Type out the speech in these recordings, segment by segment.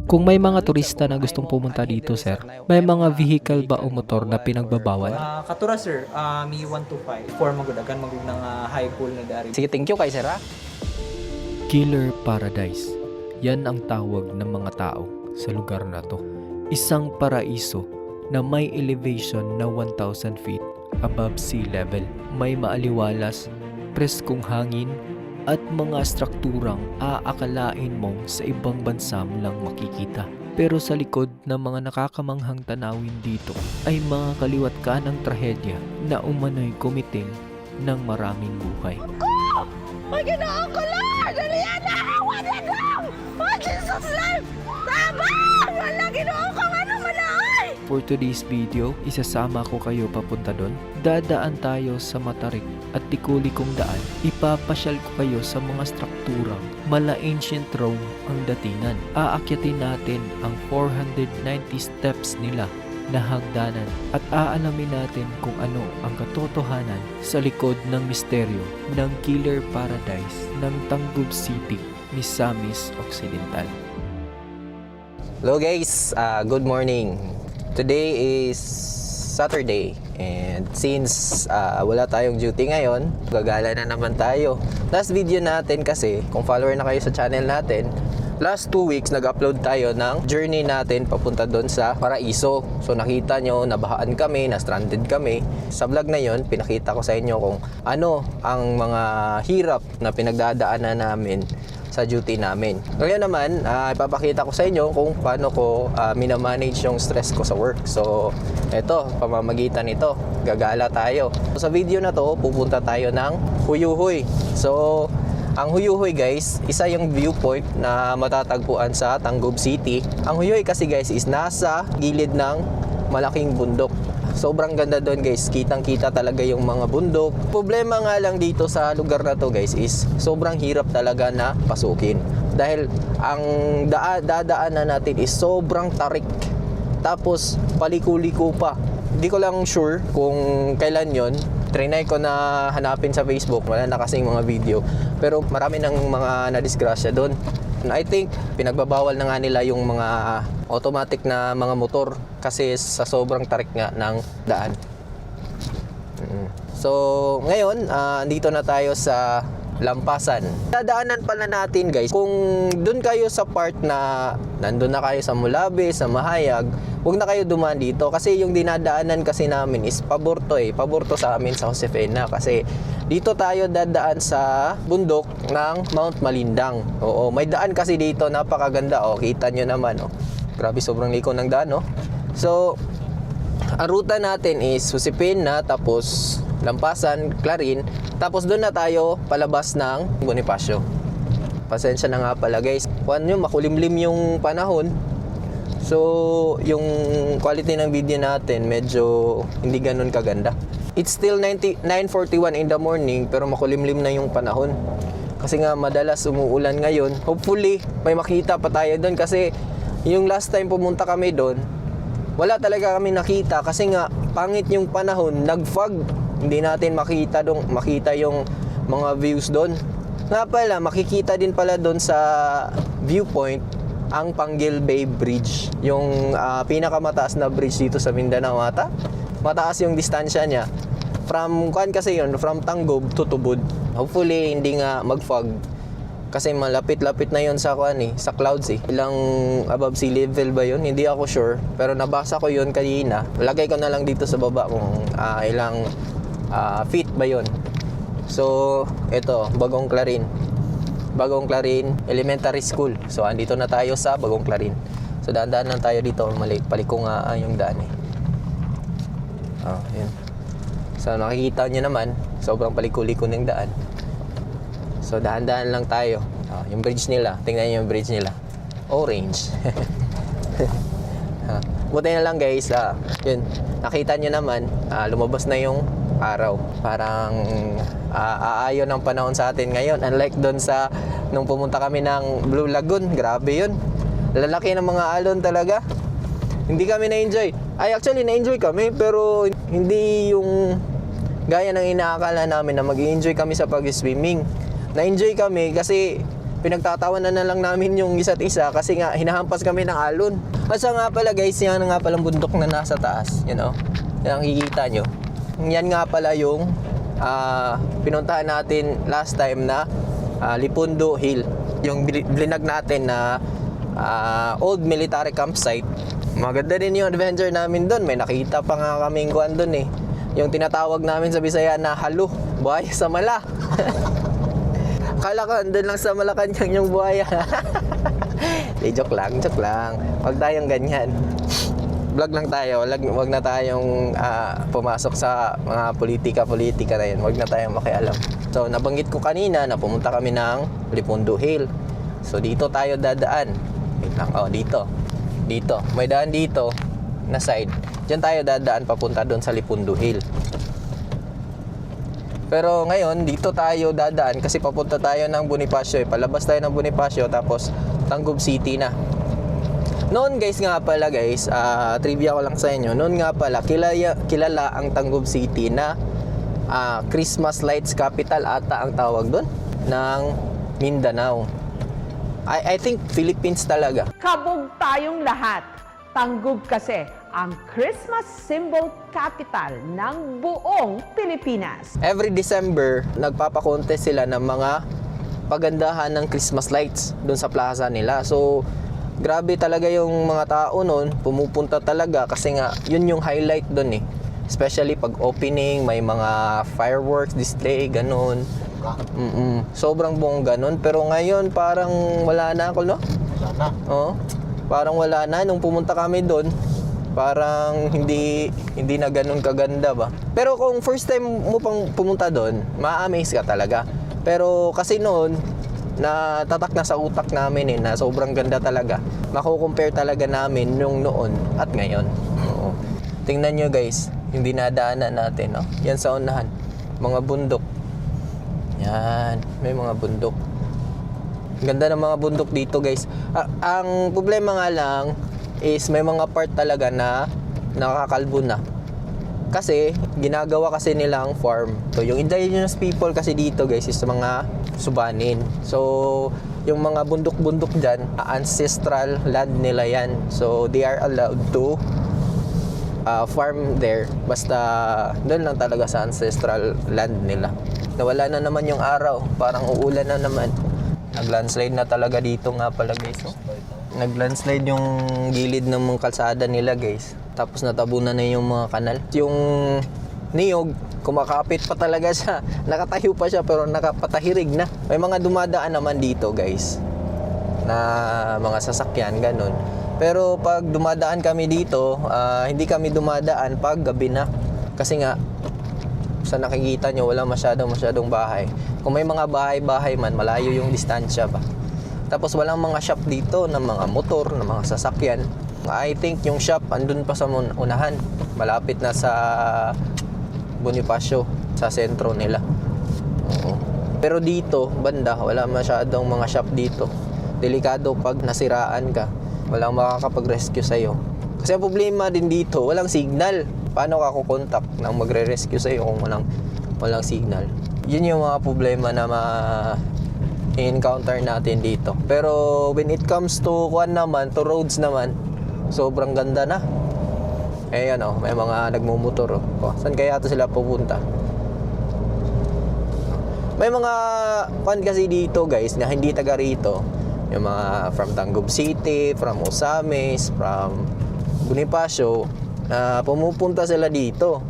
Kung may mga turista na gustong pumunta dito, sir, may mga vehicle ba o motor na pinagbabawal? Katura sir, mi 125 for magudagan magug ng high pool na dari. Sige, thank you kay sir ha. Killer Paradise. Yan ang tawag ng mga tao sa lugar na to. Isang paraiso na may elevation na 1,000 feet above sea level. May maaliwalas, preskong hangin, at mga strukturang aakalain mong sa ibang bansa mo lang makikita. Pero sa likod ng mga nakakamanghang tanawin dito ay mga kaliwat ka ng trahedya na umano'y kumiting ng maraming buhay. Ay, ginoon ko, Lord! Dalihan na! Awan na lang! Oh, Jesus life! Tabang! Wala, ginoon ko ano manaay! For today's video, isasama ko kayo papunta doon. Dadaan tayo sa matarik at likulikong daan. Ipapasyal ko kayo sa mga strukturang mala ancient Rome ang datingan. Aakyatin natin ang 490 steps nila na hagdanan at aalamin natin kung ano ang katotohanan sa likod ng misteryo ng Killer Paradise ng Tangub City, Misamis Occidental. Hello guys, good morning. Today is Saturday and since wala tayong duty ngayon, gagala na naman tayo. Last video natin kasi, kung follower na kayo sa channel natin, last 2 weeks nag-upload tayo ng journey natin papunta doon sa Paraiso. So nakita nyo, nabahaan kami, na-stranded kami. Sa vlog na yon, pinakita ko sa inyo kung ano ang mga hirap na pinagdadaanan namin sa duty namin. Ngayon naman, ipapakita ko sa inyo kung paano ko minamanage yung stress ko sa work. So, eto, pamamagitan nito, gagala tayo. So, sa video na to, pupunta tayo ng Huyuhuy. So, ang Huyuhuy guys, isa yung viewpoint na matatagpuan sa Tangub City. Ang Huyuhuy kasi guys is nasa gilid ng malaking bundok. Sobrang ganda doon guys, kitang-kita talaga yung mga bundok. Problema nga lang dito sa lugar na to guys is sobrang hirap talaga na pasukin. Dahil ang dadaanan natin is sobrang tarik. Tapos paliko-liko pa. Hindi ko lang sure kung kailan yon. Trinay ko na hanapin sa Facebook, wala na kasing mga video. Pero marami ng mga nadisgrasya doon. I think pinagbabawal na nga nila yung mga automatic na mga motor kasi sa sobrang tarik nga ng daan. So ngayon, andito na tayo sa Lampasan. Dadaanan pala natin guys, kung dun kayo sa part na nandun na kayo sa Mulabe, sa Mahayag, huwag na kayo dumaan dito kasi yung dinadaanan kasi namin is paborto paborto sa amin sa Josefina kasi dito tayo dadaan sa bundok ng Mount Malindang. Oo, may daan kasi dito, napakaganda. Oh, kita nyo naman. Oh. Grabe, sobrang liko ng daan. Oh. So, ang ruta natin is Josefina, tapos Lampasan, Clarin, tapos doon na tayo palabas ng Bonifacio. Pasensya na nga pala guys. Kung nyo, makulimlim yung panahon. So, yung quality ng video natin medyo hindi ganun kaganda. It's still 9:41 in the morning pero makulimlim na yung panahon. Kasi nga madalas umuulan ngayon. Hopefully, may makita pa tayo doon kasi yung last time pumunta kami doon, wala talaga kami nakita kasi nga pangit yung panahon, nag-fog. Hindi natin makita yung mga views doon. Nga pala, makikita din pala doon sa viewpoint ang Panggil Bay Bridge. Yung pinakamataas na bridge dito sa Mindanao ata. Mataas yung distansya niya. From Tangub to Tubod. Hopefully, hindi nga mag-fog. Kasi malapit-lapit na yon sa sa clouds Ilang above sea level ba yun? Hindi ako sure. Pero nabasa ko yun kanina. Lagay ko na lang dito sa baba kung ilang feet ba yun. So, ito, Bagong Clarin. Bagong Clarin Elementary School. So, andito na tayo sa Bagong Clarin. So, daan-daan lang tayo dito. Paliko nga yung daan yun. So, nakikita nyo naman, sobrang paliko-liko ng daan. So, dahan-dahan lang tayo. Yung bridge nila, tingnan nyo yung bridge nila. Orange. Buti na lang guys, yun, nakita nyo naman, lumabas na yung araw. Parang aayon ang panahon sa atin ngayon. Unlike doon nung pumunta kami ng Blue Lagoon, grabe yun. Lalaki ng mga alon talaga. Hindi kami na-enjoy. Actually na-enjoy kami pero hindi yung gaya ng inaakala namin na mag-enjoy kami sa pag-swimming. Na-enjoy kami kasi pinagtatawanan na lang namin yung isa't isa kasi nga hinahampas kami ng alon. Asa nga pala guys, yan nga palang bundok na nasa taas, you know. Yan ang kikita nyo. Yan nga pala yung pinuntahan natin last time na Lipundo Hill. Yung blinag natin na old military campsite. Maganda din yung adventure namin doon. May nakita pa nga kaming kuwan doon eh. Yung tinatawag namin sa Bisaya na halo, buhaya sa mala. Kala ko andun lang sa Malacanang yung buhaya. Joke lang. Huwag tayong ganyan. Vlog lang tayo. Wag na tayong pumasok sa mga politika na yun. Wag na tayong makialam. So, nabanggit ko kanina na pumunta kami ng Lipundo Hill. So, dito tayo dadaan. Wait lang. Oh, dito. May daan dito na side. Diyan tayo dadaan papunta doon sa Lipundo Hill. Pero ngayon, dito tayo dadaan kasi papunta tayo ng Bonifacio. Palabas tayo ng Bonifacio tapos Tangub City na. Noon guys nga pala guys, trivia ko lang sa inyo. Noon nga pala, kilala ang Tangub City na Christmas Lights Capital ata ang tawag doon ng Mindanao. I think Philippines talaga. Kabog tayong lahat. Tangub kasi ang Christmas symbol capital ng buong Pilipinas. Every December, nagpapakontest sila ng mga pagandahan ng Christmas lights doon sa plaza nila. So, grabe talaga yung mga tao noon, pumupunta talaga kasi nga yun yung highlight doon eh. Especially pag opening, may mga fireworks display, ganun. Sobrang bongga nun. Pero ngayon parang wala na ako, no? Wala na. Oo. Parang wala na nung pumunta kami doon. Parang hindi na ganun kaganda ba. Pero kung first time mo pang pumunta doon, ma-amaze ka talaga. Pero kasi noon natatak na sa utak namin na sobrang ganda talaga. Mako-compare talaga namin nung noon at ngayon. Oo. Tingnan nyo guys, yung dinadaanan natin, no? Yan sa unahan, mga bundok. Yan, may mga bundok. Ganda ng mga bundok dito guys. Ang problema nga lang is may mga part talaga na nakakalbo na. Kasi ginagawa kasi nilang farm. So yung indigenous people kasi dito guys is mga Subanin. So yung mga bundok-bundok dyan, ancestral land nila yan. So they are allowed to farm there. Basta doon lang talaga sa ancestral land nila. Nawala na naman yung araw. Parang uulan na naman. Nag-landslide na talaga dito nga pala guys. Oh. Nag-landslide yung gilid ng mga kalsada nila guys. Tapos natabunan na yung mga kanal. Yung niyog, kumakapit pa talaga siya. Nakatayo pa siya pero nakapatahirig na. May mga dumadaan naman dito guys. Na mga sasakyan, ganun. Pero pag dumadaan kami dito, hindi kami dumadaan pag gabi na. Kasi nga, sa nakikita nyo, wala masyadong bahay. Kung may mga bahay-bahay man, malayo yung distansya ba. Tapos walang mga shop dito ng mga motor, ng mga sasakyan. I think yung shop andun pa sa unahan. Malapit na sa Bonifacio, sa sentro nila. Oo. Pero dito, banda, wala masyadong mga shop dito. Delikado pag nasiraan ka. Walang makakapag-rescue sa'yo. Kasi ang problema din dito, walang signal. Paano ka kukontak nang magre-rescue sa'yo kung walang signal? Yun yung mga problema na encounter natin dito. Pero when it comes to to roads naman, sobrang ganda na. Eh yan may mga nagmumotor. Saan kaya ito sila pupunta? May mga kasi dito guys na hindi taga rito. Yung mga from Tangub City, from Osamis, from Bonifacio, pumupunta sila dito.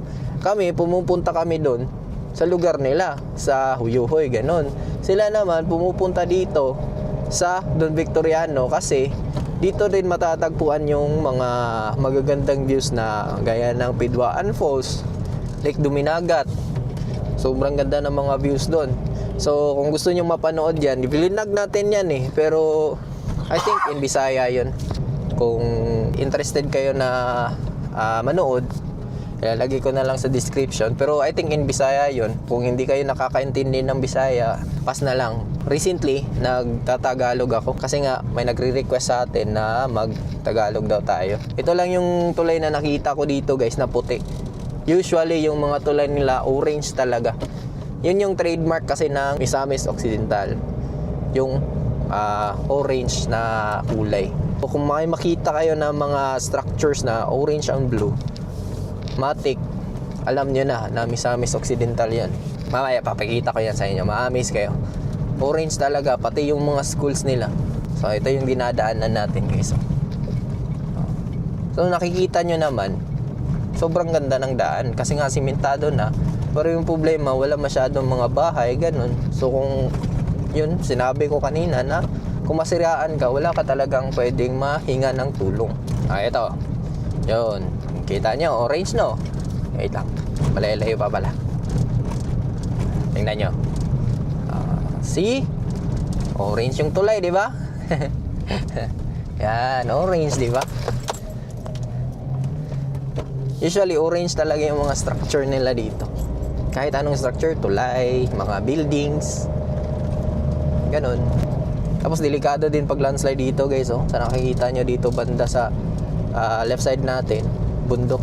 Pumupunta kami doon sa lugar nila, sa Huyuhoy, ganun. Sila naman pumupunta dito sa Don Victoriano kasi dito din matatagpuan yung mga magagandang views na gaya ng Pidwaan Falls, Lake Duminagat. Sobrang ganda ng mga views doon. So kung gusto nyo mapanood yan, ilinag natin yan pero I think in Bisaya yun. Kung interested kayo na manood, lagay ko na lang sa description. Pero I think in Bisaya yun. Kung hindi kayo nakakaintindi ng Bisaya, pass na lang. Recently, nagtatagalog ako kasi nga may nagre-request sa atin na mag-Tagalog daw tayo. Ito lang yung tulay na nakita ko dito guys na puti. Usually yung mga tulay nila orange talaga. Yun yung trademark kasi ng Misamis Occidental. Yung orange na kulay. So, kung may makita kayo na mga structures na orange and blue, matik, alam nyo na Misamis Occidental yan. Mamaya papakita ko yan sa inyo, maamis kayo. Orange talaga, pati yung mga schools nila. So ito yung dinadaanan natin guys. So nakikita nyo naman, sobrang ganda ng daan kasi nga simentado na. Pero yung problema, wala masyadong mga bahay, ganun. So kung yun, sinabi ko kanina na kung masiraan ka, wala ka talagang pwedeng mahinga ng tulong. Ito. Yun. Kita nyo, orange no? Wait lang. Malalayo pa pala. Tingnan nyo. See? Orange yung tulay, di ba? Yan, orange, di ba? Usually, orange talaga yung mga structure nila dito. Kahit anong structure, tulay, mga buildings. Ganon. Tapos, delikado din pag landslide dito, guys. Oh. Sa nakikita nyo dito, banda sa left side natin, bundok.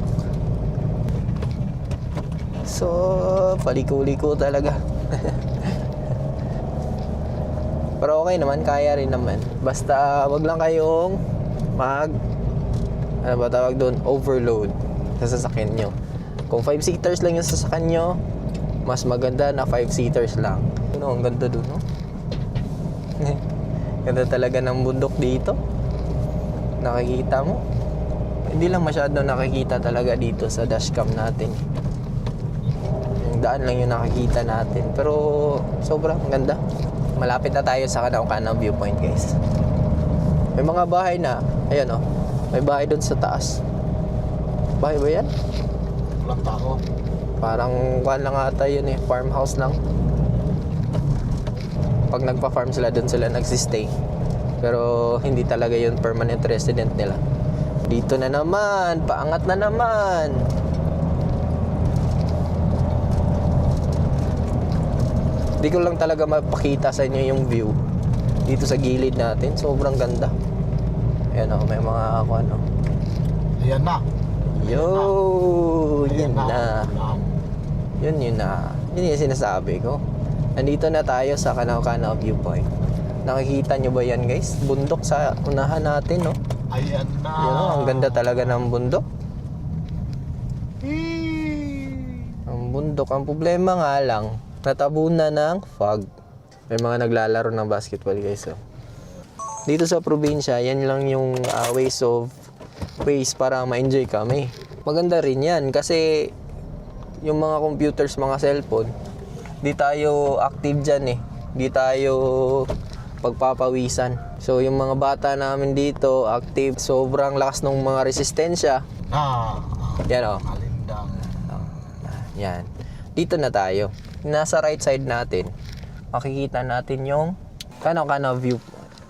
So, paliko-liko talaga. Pero okay naman, kaya rin naman. Basta wag lang kayong ano ba tawag doon? Overload sa sasakyan nyo. Kung 5-seaters lang yung sasakyan nyo, mas maganda na 5-seaters lang. Ang ganda doon, no? Ganda talaga ng bundok dito. Nakikita mo? Hindi lang masyado nakikita talaga dito sa dashcam natin. Yung daan lang yung nakikita natin. Pero sobrang ganda. Malapit na tayo sa Canao viewpoint, guys. May mga bahay na, ayan oh. May bahay doon sa taas. Bahay ba yan? Walang tao. Parang kuhan lang ata yun eh, farmhouse lang. Pag nagpa-farm sila, doon sila nagsistay. Pero hindi talaga yun permanent resident nila. Dito na naman, paangat na naman. Hindi ko lang talaga mapakita sa inyo yung view dito sa gilid natin. Sobrang ganda. Ayan o, may mga ano. Ayan na. Yo, Ayan yun na. Yun na. Yun yung sinasabi ko. Nandito na tayo sa Canao viewpoint. Nakikita nyo ba yan, guys? Bundok sa unahan natin, no? Ayan na. Yun o, ang ganda talaga ng bundok. Ang bundok. Ang problema nga lang, natabunan ng fog. May mga naglalaro ng basketball, guys. So. Dito sa probinsya, yan lang yung ways para ma-enjoy kami. Maganda rin yan kasi yung mga computers, mga cellphone, di tayo active dyan eh. Di tayo pagpapawisan. So yung mga bata namin dito, active. Sobrang lakas ng mga resistensya. Yan o. Alindang. Yan. Dito na tayo. Nasa right side natin, makikita natin yung Canao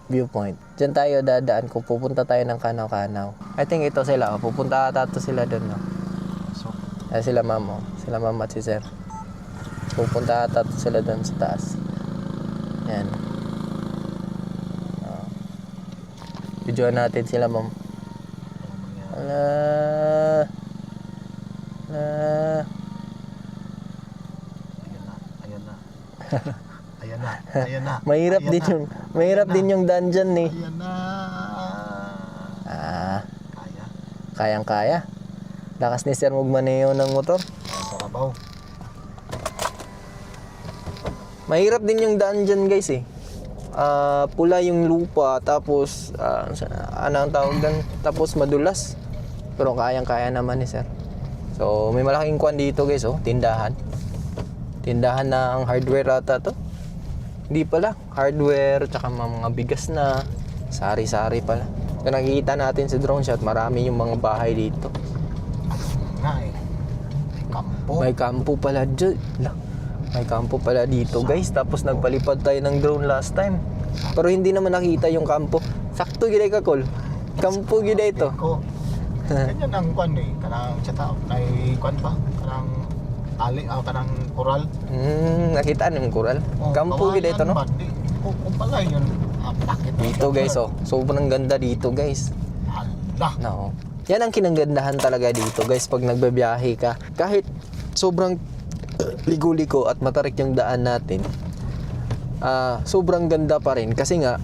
viewpoint. Diyan tayo dadaan kung pupunta tayo ng Canao. I think ito sila. Pupunta ata sila doon. No? So, Sila mama. Sila mama at si sir. Pupunta ata sila doon sa taas. Yan. Videoan natin sila, ma'am. ayan na. Ayan na. Mahirap Ayan din na. din yung dungeon eh. Ayan na. Kaya. Kayang-kaya. Lakas ni sir magmaneho ng motor. Ayan sa kabaw. Mahirap din yung dungeon, guys eh. Pula yung lupa, tapos ano ang tawag doon? Tapos madulas. Pero kayang-kaya naman ni sir. So may malaking kwan dito, guys, oh, tindahan. Tindahan ng hardware ata to. Hindi pala, hardware tsaka mga bigas na sari-sari pala. So nakikita natin sa drone shot, marami yung mga bahay dito. Nga eh. Kampo. May kampo pala dyan. May kampo pala dito, guys. Tapos nagpalipad tayo ng drone last time. Pero hindi naman nakita yung kampo. Sakto gilay ka, Col. Kampo gilay ito. Ko. Ganyan ang kwan eh. Kanang chata. Ay kwan ba? Kanang ali. Kanang koral. Nakita yung kural. Kampo gilay ito, no? Kung pala yun. Bakit? Dito, guys, oh. Sobrang ganda dito, guys. Hala. No. Yan ang kinagandahan talaga dito, guys, pag nagbabiyahe ka. Kahit sobrang ligo-liko at matarik yung daan natin, sobrang ganda pa rin kasi nga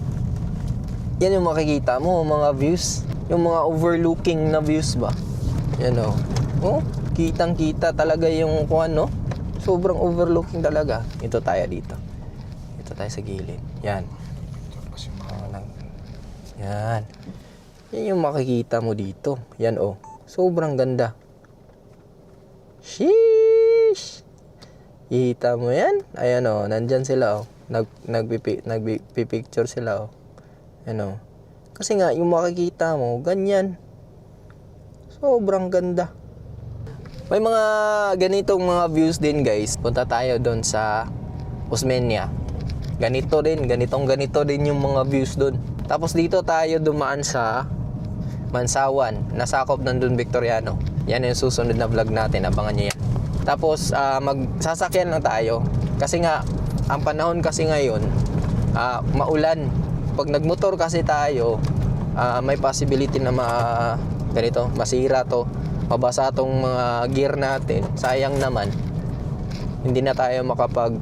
Yan yung makikita mo, mga views. Yung mga overlooking na views ba? Yan o. Oh, kitang-kita talaga yung kung ano. Sobrang overlooking talaga. Ito tayo dito. Ito tayo sa gilid. Yan. Yan. Yan yung makikita mo dito. Yan o. Sobrang ganda. Sheesh! Kita mo yan? Ayan o. Nandyan sila o. Nagpipicture sila o. Ano? Kasi nga, yung makikita mo, ganyan. Sobrang ganda. May mga ganitong mga views din guys. Punta tayo doon sa Osmeña. Ganito din, ganito din yung mga views doon. Tapos dito tayo dumaan sa Mansawan. Nasakop nandun Victoriano. Yan yung susunod na vlog natin. Abangan nyo yan. Tapos magsasakyan lang tayo. Kasi nga, ang panahon kasi ngayon, maulan. Pag nagmotor kasi tayo, may possibility na ganito, masira to, mabasa tong mga gear natin. Sayang naman, hindi na tayo makapag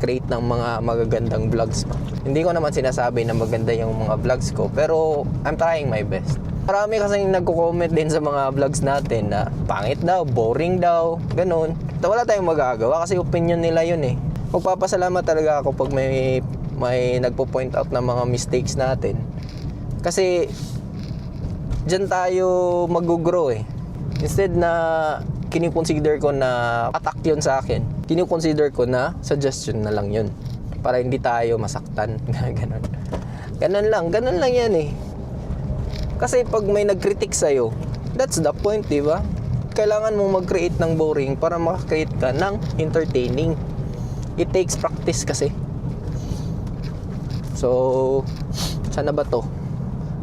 create ng mga magagandang vlogs pa. Hindi ko naman sinasabi na maganda yung mga vlogs ko, pero I'm trying my best. Marami kasing nagko-comment din sa mga vlogs natin na pangit daw, boring daw, ganun. Wala tayong magagawa kasi opinion nila yun eh. Magpapasalamat talaga ako pag may nagpo-point out ng mga mistakes natin. Kasi dyan tayo mag-grow eh. Instead na kinikonsider ko na attack yun sa akin, kinikonsider ko na suggestion na lang yun. Para hindi tayo masaktan. Ganun lang yan eh. Kasi pag may nag-critic sa'yo, that's the point, di ba? Kailangan mong mag-create ng boring para makakreate ka ng entertaining. It takes practice kasi. So, sana ba to?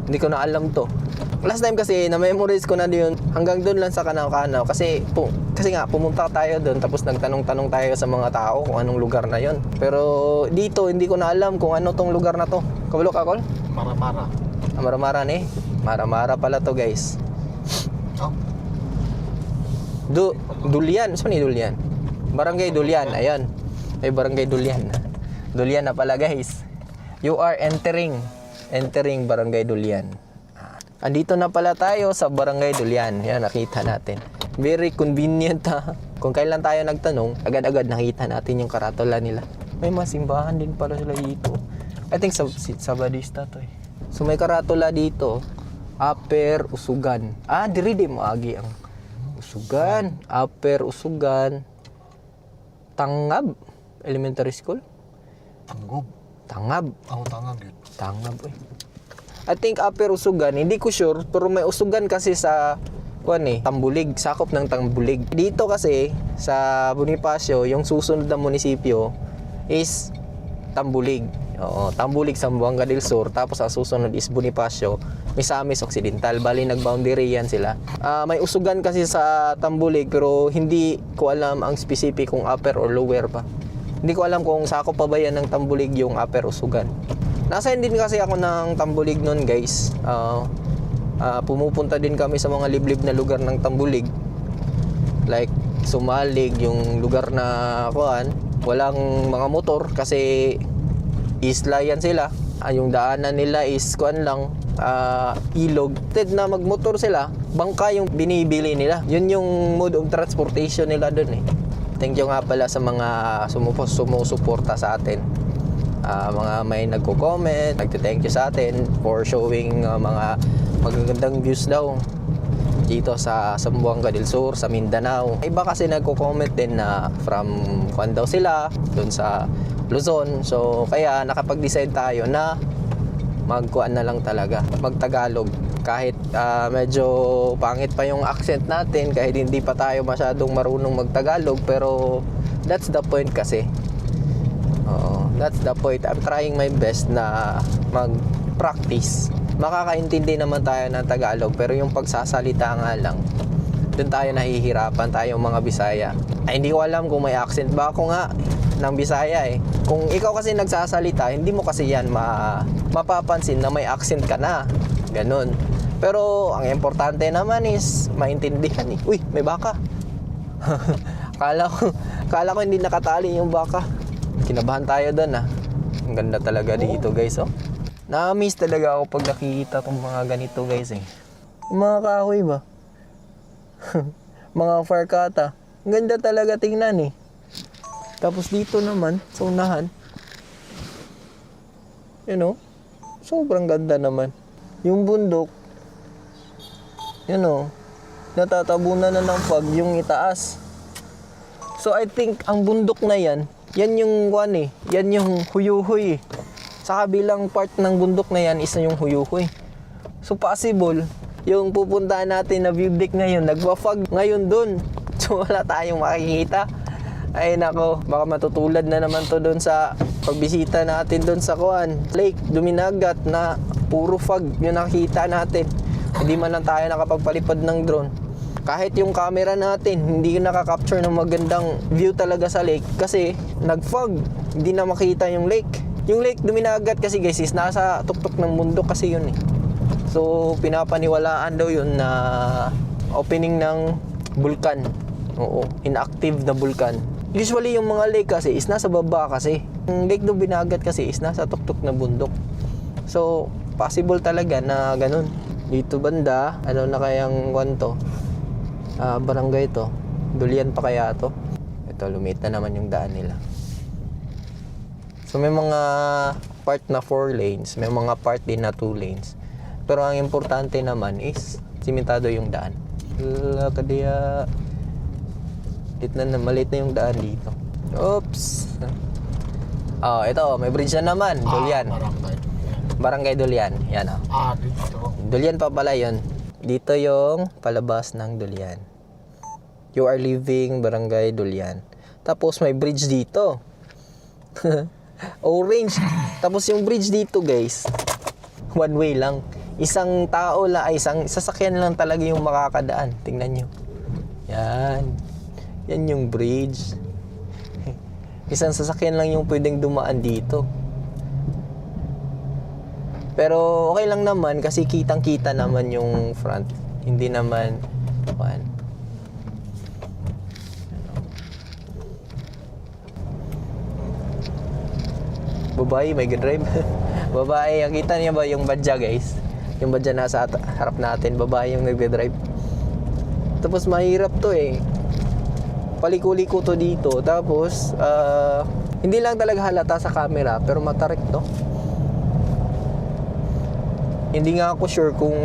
Hindi ko na alam to. Last time kasi, na-memorize ko na yun. Hanggang doon lang sa Kanaw-Kanaw. Kasi nga, pumunta tayo doon. Tapos nagtanong-tanong tayo sa mga tao kung anong lugar na yon. Pero dito, hindi ko na alam kung ano tong lugar na to. Kabalo ka, Kol? Mara-mara. Mara-mara ni. Mara-mara pala to, guys. Oh. Dulyan. Saan ni Dulyan? Barangay Dulyan. Ayan. Ay, Barangay Dulyan. Dulyan na pala, guys. You are entering Barangay Dulyan. Andito na pala tayo sa Barangay Dulyan. Yan, nakita natin. Very convenient ha. Kung kailan tayo nagtanong, agad-agad nakita natin yung karatula nila. May mga simbahan din pala sila dito. I think Sabadista to eh. So may karatula dito. Upper Usugan. Diri di maagi ang Usugan. Upper Usugan. Tangab Elementary School. Tangab. Tangab yun. Tangab eh. I think Upper Usugan, hindi ko sure, pero may Usugan kasi sa Tambulig, sakop ng Tambulig. Dito kasi sa Bonifacio, yung susunod na munisipyo is Tambulig. Oo, Tambulig sa Buanga del Sur, tapos ang susunod is Bonifacio, Misamis Occidental. Bali nag-boundary yan sila. May Usugan kasi sa Tambulig, pero hindi ko alam ang specific kung upper or lower pa. Hindi ko alam kung sakop pa ba yan ng Tambulig yung Upper Usugan. Nasa din kasi ako ng Tambulig noon guys. Pumupunta din kami sa mga liblib na lugar ng Tambulig. Like Sumalig, yung lugar na walang mga motor kasi isla yan sila. Yung daanan nila is ilog. Instead na magmotor sila, bangka yung binibili nila. Yun yung mode of transportation nila doon eh. Thank you nga pala sa mga sumusuporta sa atin. Mga may nagko-comment, nagte-thank you sa atin for showing mga magagandang views daw dito sa Buanga del Sur, sa Mindanao. Iba kasi nagko-comment din na from daw sila doon sa Luzon. So kaya nakapag-decide tayo na magkuan na lang talaga, magtagalog. Kahit medyo pangit pa yung accent natin, kahit hindi pa tayo masyadong marunong magtagalog, pero that's the point kasi. That's the point. I'm trying my best na mag-practice. Makakaintindi naman tayo ng Tagalog, pero yung pagsasalita nga lang, doon tayo nahihirapan, tayong mga Bisaya. Ay, hindi ko alam kung may accent ba ako nga ng Bisaya eh. Kung ikaw kasi nagsasalita, hindi mo kasi yan mapapansin na may accent ka na. Ganon. Pero ang importante naman is maintindihan eh. Uy, may baka. Kala ko hindi nakatali yung baka. Kinabahan tayo doon ah. Ang ganda talaga dito guys oh. Na-amaze talaga ako pag nakikita tong mga ganito guys eh. Yung mga kahoy ba? Mga farkata. Ang ganda talaga tingnan eh. Tapos dito naman, sa unahan. You know, sobrang ganda naman. Yung bundok, you know, natatabunan na ng fog yung itaas. So I think ang bundok na yan yung yan yung Huyuhoy eh. Sa kabilang part ng bundok na yan, isa yung Huyuhoy. So possible, yung pupuntahan natin na view deck ngayon, nagwa-fog ngayon dun. So wala tayong makikita. Ay nako, baka matutulad na naman to dun sa pagbisita natin dun sa Lake Duminagat na puro fog yung nakita natin. Hindi man lang tayo nakapagpalipad ng drone. Kahit yung camera natin, hindi nakaka-capture ng magandang view talaga sa lake kasi nag-fog. Hindi na makita yung lake. Yung Lake Duminagat kasi guys is nasa tuktok ng bundok kasi yun eh. So pinapaniwalaan daw yun na opening ng bulkan. Oo, inactive na bulkan. Usually yung mga lake kasi is nasa baba kasi. Yung Lake Duminagat kasi is nasa tuktok na bundok. So possible talaga na ganun. Dito banda, ano na kayang to? Barangay to. Dulian pa kaya to? Ito, lumit na naman yung daan nila. So may mga part na 4 lanes, may mga part din na 2 lanes. Pero ang importante naman is simentado yung daan. Kadiya maliit na yung daan dito. Oops. Ito, may bridge na naman, Dulian. Barangay Dulian. Yan Dito. Dulian pa pala 'yon. Dito yung palabas ng Dulian. You are leaving Barangay Dulian. Tapos may bridge dito. Orange. Tapos yung bridge dito guys, one way lang. Isang tao lang, isang sasakyan lang talaga yung makakadaan. Tingnan nyo. Yan. Yan yung bridge. Isang sasakyan lang yung pwedeng dumaan dito. Pero okay lang naman kasi kitang-kita naman yung front. Hindi naman babae, may drive. Babae, kita niyo ba yung badya guys? Yung badya nasa harap natin, babae yung nagde-drive. Tapos mahirap to eh. Paliko-liko to dito. Tapos, hindi lang talaga halata sa camera, pero matarik to. Hindi nga ako sure kung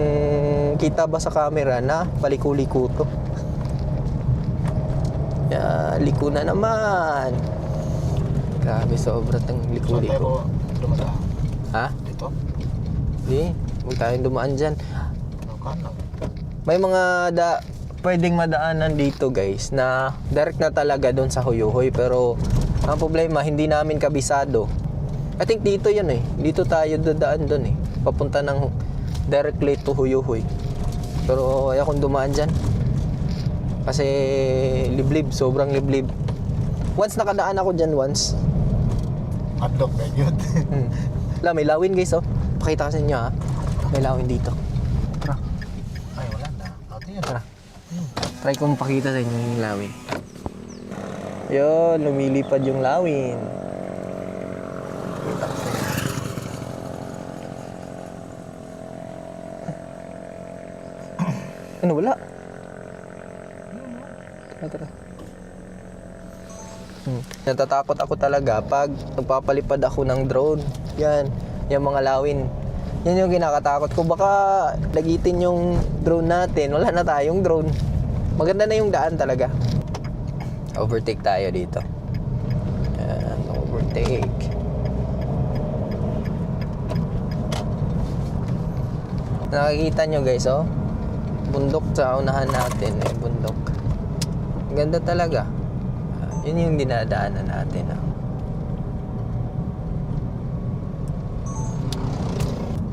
kita ba sa camera na paliko-liko to. Liko na naman. Grabe, sobra tang liko-liko. Pero dumadaan. Ha? Dito? Hindi, huwag tayong dumaan dyan. Kanan. May mga pwedeng madaanan dito guys na direct na talaga doon sa Huyuhoy. Pero ang problema, hindi namin kabisado. I think dito yan eh. Dito tayo dadaan doon eh. Papunta ng directly to Huyuhoy. Pero ayaw kong dumaan dyan. Kasi liblib, sobrang liblib. Once nakadaan ako dyan once. Adlock na yun. May lawin guys oh. Pakita ko sa inyo ha. May lawin dito. Tara. Ay, wala na. Yan. Tara. Try kong pakita sa inyo yung lawin. Yun, lumilipad yung lawin. Ano, wala? Tara. Natatakot ako talaga pag nagpapalipad ako ng drone. Yan, yung mga lawin. Yan yung kinakatakot ko. Baka lagitin yung drone natin. Wala na tayong drone. Maganda na yung daan talaga. Overtake tayo dito. Yan, overtake. Nakikita nyo guys, oh. Bundok sa unahan natin. Bundok. Ganda talaga. Yun yung dinadaanan natin.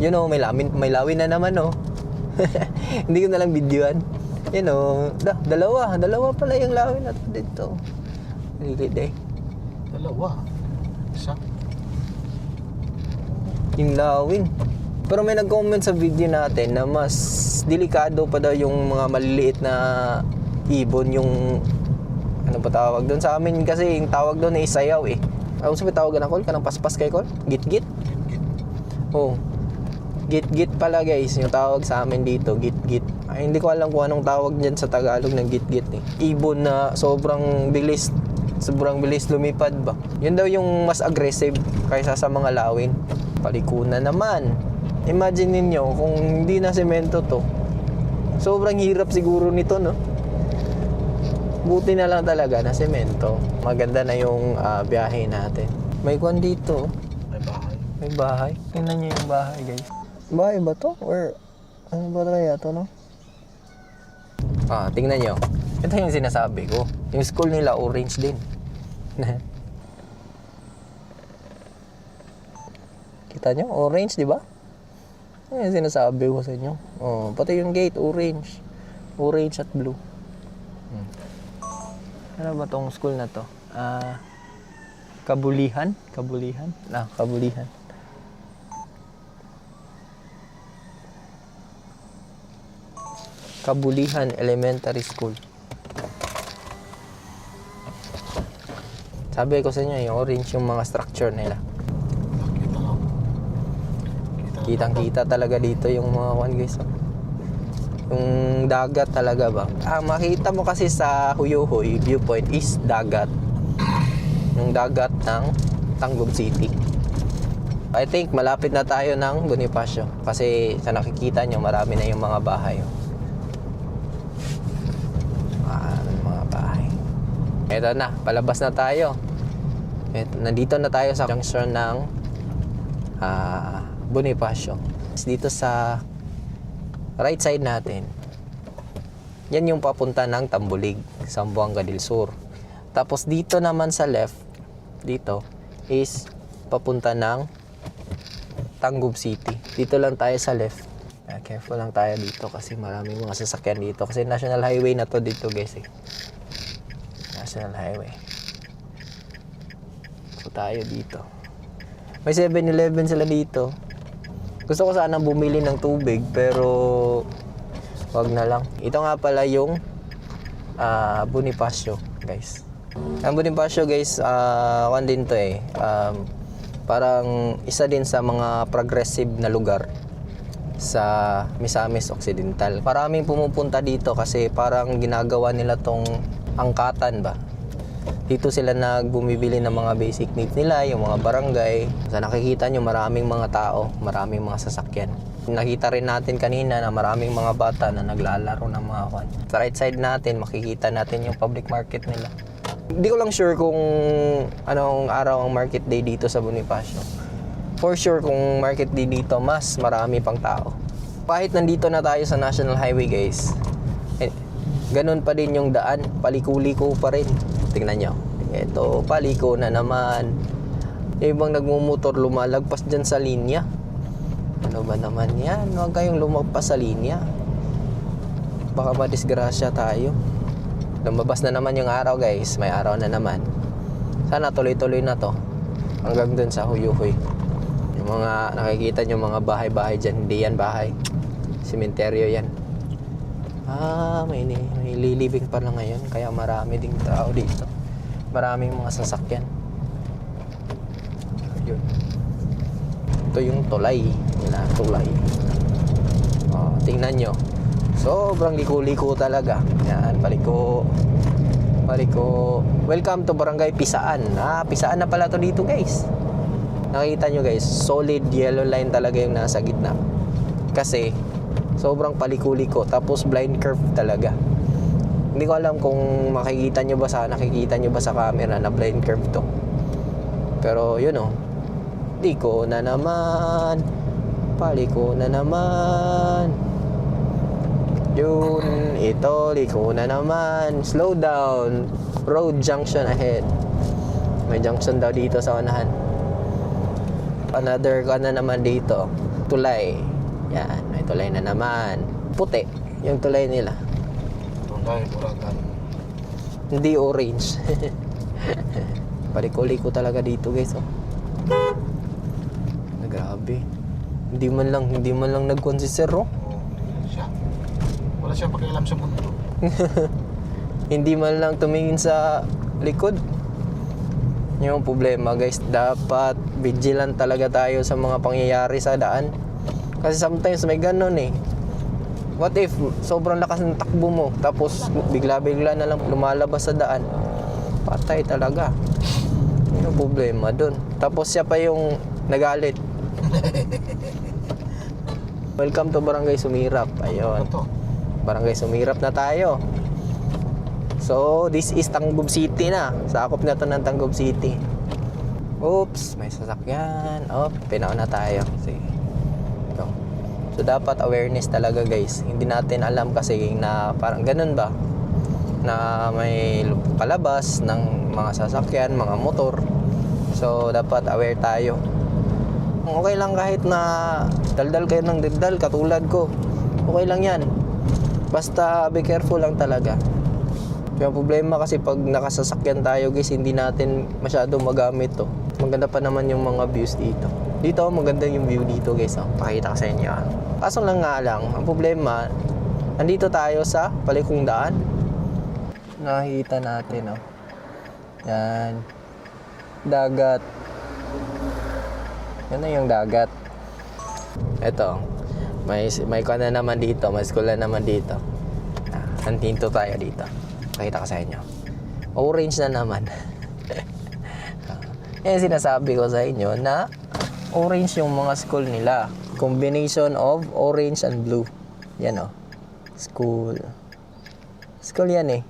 You know, may lawin na naman, oh. Hindi ko na lang videoan. You know, dalawa pala yung lawin natin dito. Lilit eh. Dalawa. Isa. Yung lawin. Pero may nag-comment sa video natin na mas delikado pa daw yung mga maliliit na ibon, yung ano pa tawag doon sa amin kasi yung tawag doon ay sayaw eh. Ano sabi tawagan ako? Kanang paspas kay Kol? Git-git? Oh. Git-git pala guys, yung tawag sa amin dito, git-git. Ay, hindi ko alam kung anong tawag dyan sa Tagalog ng git-git eh. Ibon na sobrang bilis lumipad ba. Yun daw yung mas aggressive kaysa sa mga lawin. Palikunan naman. Imagine ninyo kung hindi na semento to. Sobrang hirap siguro nito, no? Buti na lang talaga na semento. Maganda na yung biyahe natin. May kwan dito. May bahay. May bahay. Tingnan nyo yung bahay, guys. Bahay ba to? Or ano ba kaya to, no? Tingnan nyo. Ito yung sinasabi ko. Yung school nila, orange din. Kita nyo? Orange, di ba? Ano yung sinasabi ko sa inyo? Pati yung gate, orange. Orange at blue. Ano ba tong school na to? Kabulihan? Kabulihan? Kabulihan. Kabulihan Elementary School. Sabi ko sa inyo, yung orange yung mga structure nila. Kita lang. Kitang-kita talaga dito yung mga kwan guys. Yung dagat talaga ba? Makita mo kasi sa Huyuhoy viewpoint is dagat. Yung dagat ng Tangub City. I think malapit na tayo ng Bonifacio. Kasi sa nakikita nyo, marami na yung mga bahay. Mga bahay. Eto na, palabas na tayo. Nandito na tayo sa junction ng Bonifacio. Dito sa right side natin, yan yung papunta ng Tambulig, Zamboanga del Sur. Tapos dito naman sa left, dito is papunta ng Tangub City. Dito lang tayo sa left. Careful lang tayo dito kasi maraming mga sasakyan dito. Kasi national highway na to dito guys eh. National highway. So tayo dito. May 7-Eleven sila dito. Gusto ko sana bumili ng tubig pero wag na lang. Ito nga pala yung Bonifacio guys. Ang Bonifacio guys, kwan din to eh. Parang isa din sa mga progressive na lugar sa Misamis Occidental. Maraming pumupunta dito kasi parang ginagawa nila tong angkatan ba. Dito sila bumibili ng mga basic needs nila, yung mga barangay. Sa nakikita nyo, maraming mga tao, maraming mga sasakyan. Nakita rin natin kanina na maraming mga bata na naglalaro ng mga kwan. Sa right side natin, makikita natin yung public market nila. Hindi ko lang sure kung anong araw ang market day dito sa Bonifacio. For sure, kung market day dito, mas marami pang tao. Kahit nandito na tayo sa National Highway guys, ganun pa din yung daan, paliko-liko pa rin. Tingnan nyo. Ito, paliko na naman. Yung ibang nagmumotor lumalagpas dyan sa linya. Ano ba naman yan? Huwag kayong lumagpas sa linya. Baka madisgrasya tayo. Lumabas na naman yung araw guys. May araw na naman. Sana tuloy-tuloy na to. Hanggang dun sa Huyuhoy. Yung mga nakikita nyo mga bahay-bahay dyan. Hindi yan bahay. Sementeryo yan. May lilibing pa lang ngayon. Kaya marami ding tao dito. Maraming mga sasakyan. Yun. Ito yung tulay. Tulay. Tingnan nyo. Sobrang liko-liko talaga. Yan, paliko. Welcome to Barangay Pisaan. Pisaan na pala to dito guys. Nakita nyo guys, solid yellow line talaga yung nasa gitna. Kasi sobrang paliko-liko, tapos blind curve talaga. Hindi ko alam kung nakikita nyo ba sa camera na blind curve to. Pero yun liko na naman. Paliko na naman. Yun, ito, liko na naman. Slow down. Road junction ahead. May junction daw dito sa unahan. Another na naman dito. Tulay. Yan, may tulay na naman. Puti, yung tulay nila. Tulay, Buragan. Hindi orange. Paliko-liko talaga dito guys. Grabe. Hindi man lang nag-consider Siya. Wala siyang pakialam sa mundo. Hindi man lang tumingin sa likod. Yung problema guys, dapat vigilant talaga tayo sa mga pangyayari sa daan. Kasi sometimes may ganun eh. What if sobrang lakas ng takbo mo tapos bigla-bigla na lang lumalabas sa daan? Patay talaga. Yung problema dun. Tapos siya pa yung nagalit. Welcome to Barangay Sumirap. Ayun. Ito. Barangay Sumirap na tayo. So, this is Tangub City na. Sakop na to ng Tangub City. Oops, may sasakyan. Pinauna tayo. Sige. Ito. So, dapat awareness talaga guys. Hindi natin alam kasi na parang ganun ba? Na may palabas ng mga sasakyan, mga motor. So, dapat aware tayo. Okay lang kahit na daldal kayo ng daldal katulad ko. Okay lang yan. Basta be careful lang talaga. Yung problema kasi pag nakasasakyan tayo guys, hindi natin masyado magamit to. Maganda pa naman yung mga views dito. Dito maganda yung view dito guys. Pakita ko sa inyo. Kaso lang nga lang, ang problema, nandito tayo sa palikong daan. Nakikita natin Yan. Dagat. Yan na yung dagat. Ito. May kuha na naman dito. May school na naman dito. Nandito tayo dito. Pakita ko sa inyo. Orange na naman. Yan sinasabi ko sa inyo na orange yung mga school nila. Combination of orange and blue. Yan School. School yan eh.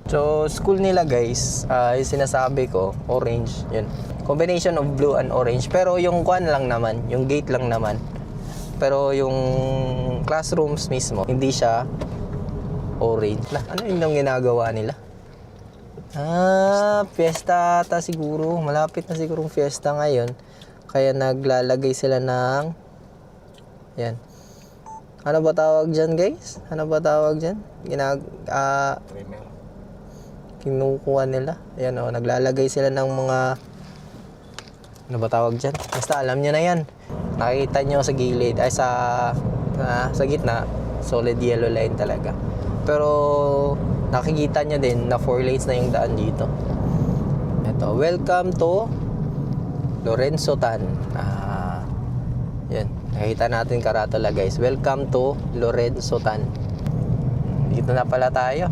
So, school nila guys, yung sinasabi ko, orange. Yun. Combination of blue and orange. Pero yung kuan lang naman, yung gate lang naman. Pero yung classrooms mismo, hindi siya orange. Ano yung ginagawa nila? Fiesta ata siguro. Malapit na sigurong fiesta ngayon. Kaya naglalagay sila ng... Yan. Ano ba tawag dyan guys? Ano ba tawag dyan? Primer. Kinukuha nila. Ayan naglalagay sila ng mga... Ano ba tawag dyan? Basta alam nyo na yan. Nakikita nyo sa gilid, ay sa gitna, solid yellow line talaga. Pero nakikita nyo din na 4 lanes na yung daan dito. Ito, welcome to Lorenzo Tan. Yan, nakikita natin karatula guys. Welcome to Lorenzo Tan. Dito na pala tayo.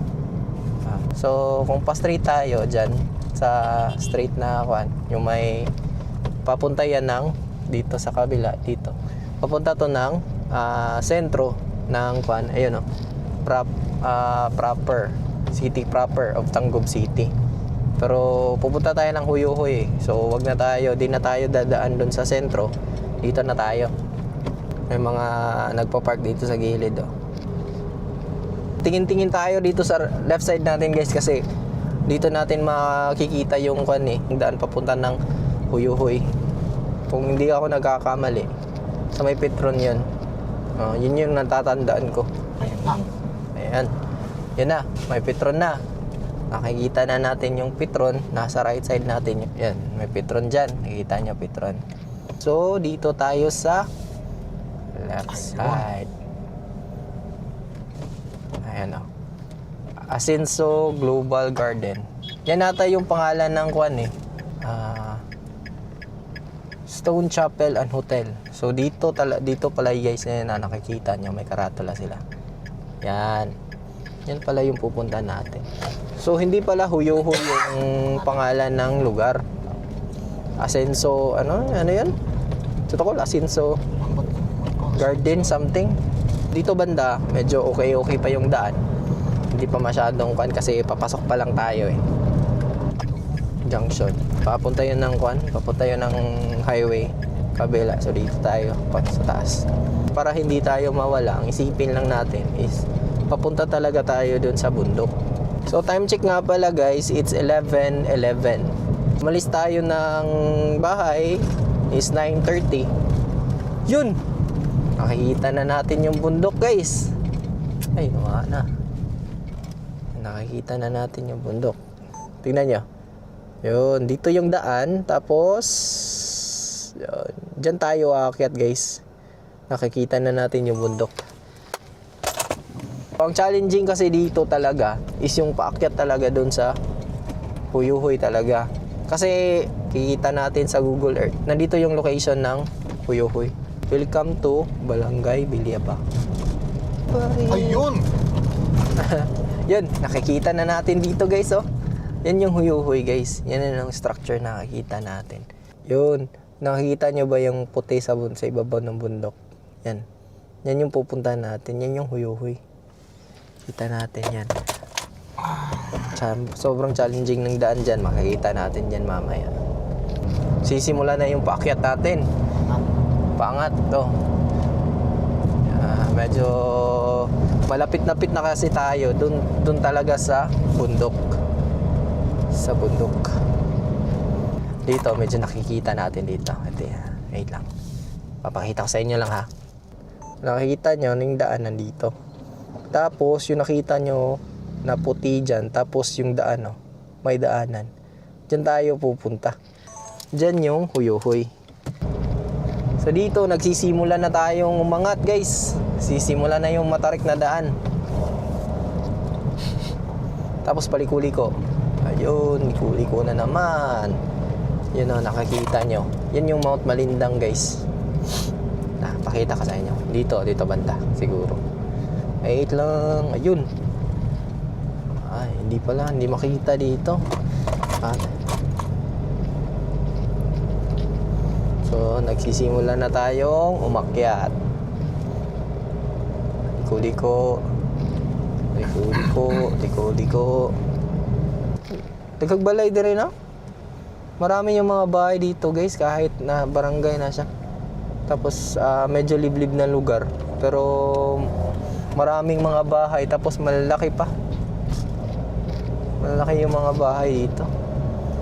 So, kung pa-straight tayo dyan, sa straight na kuan, yung may papunta yan ng dito sa kabila, dito. Papunta to ng sentro ng kuan, ayun proper, city proper of Tangub City. Pero pupunta tayo ng Huyuhoy. So, di na tayo dadaan doon sa sentro. Dito na tayo. May mga nagpa-park dito sa gilid Tingin-tingin tayo dito sa left side natin guys kasi dito natin makikita yung kuan yung daan papunta ng Huyuhoy. Kung hindi ako nagkakamali, sa may Petron yun. Yun yung natatandaan ko. Ayan. Yan na, may Petron na. Nakikita na natin yung Petron. Nasa right side natin. Yan, may Petron dyan. Nakikita nyo Petron. So, dito tayo sa left side. Ayan Asenso Global Garden. Yan nata yung pangalan ng kuan Stone Chapel and Hotel. So dito pala guys na nakikita nyo, may karatula sila. Yan. Yan pala yung pupunta natin. So hindi pala Huyuhoy yung pangalan ng lugar. Asenso, ano yan? Sa Tokol, Asenso Garden something. Dito banda, medyo okay pa yung daan. Hindi pa masyadong kuan kasi papasok pa lang tayo junction. Papunta yun ng kuan, papunta yun ng highway kabila. So dito tayo sa taas. Para hindi tayo mawala, ang isipin lang natin is papunta talaga tayo dun sa bundok. So time check nga pala guys, it's 11:11. Umalis tayo ng bahay is 9:30. Yun! Nakikita na natin yung bundok guys. Ay, nawa na. Nakikita na natin yung bundok. Tingnan nyo. Yun, dito yung daan. Tapos, yun, dyan tayo aakyat guys. Nakikita na natin yung bundok. Ang challenging kasi dito talaga is yung paakyat talaga doon sa Huyuhoy talaga. Kasi kikita natin sa Google Earth. Nandito yung location ng Huyuhoy. Welcome to Barangay Bilyaba. Ayun! Yun, nakikita na natin dito guys, oh. Yan yung Huyuhoy guys. Yan ang structure na nakikita natin. Yun, nakikita nyo ba yung puti sa ibabaw ng bundok? Yan. Yan yung pupuntahan natin. Yan yung Huyuhoy. Kita natin yan. Sobrang challenging ng daan dyan. Makikita natin dyan mamaya. Sisimula na yung paakyat natin. Paangat to. Medyo malapit-napit na kasi tayo. Dun talaga sa bundok. Sa bundok. Dito, medyo nakikita natin dito. Ito, wait lang. Papakita ko sa inyo lang ha. Nakikita nyo yung daan nandito. Tapos, yung nakita nyo na puti dyan. Tapos, yung daan, oh, may daanan. Dyan tayo pupunta. Dyan yung Huyuhoy. So, dito, nagsisimula na tayong umangat, guys. Sisimula na yung matarik na daan. Tapos, paliko-liko. Ayun, liko-liko na naman. Yun o, nakakita nyo. Yan yung Mount Malindang, guys. Pakita ka sa inyo. Dito banda, siguro. Wait lang. Ayun. Ay, hindi pala. Hindi makita dito. So, nagsisimula na tayong umakyat. Liko-liko. Liko-liko. Nagkagbalay din rin, no? Marami yung mga bahay dito, guys, kahit na barangay na siya. Tapos, medyo liblib na lugar. Pero, maraming mga bahay. Tapos, malalaki pa. Malalaki yung mga bahay dito.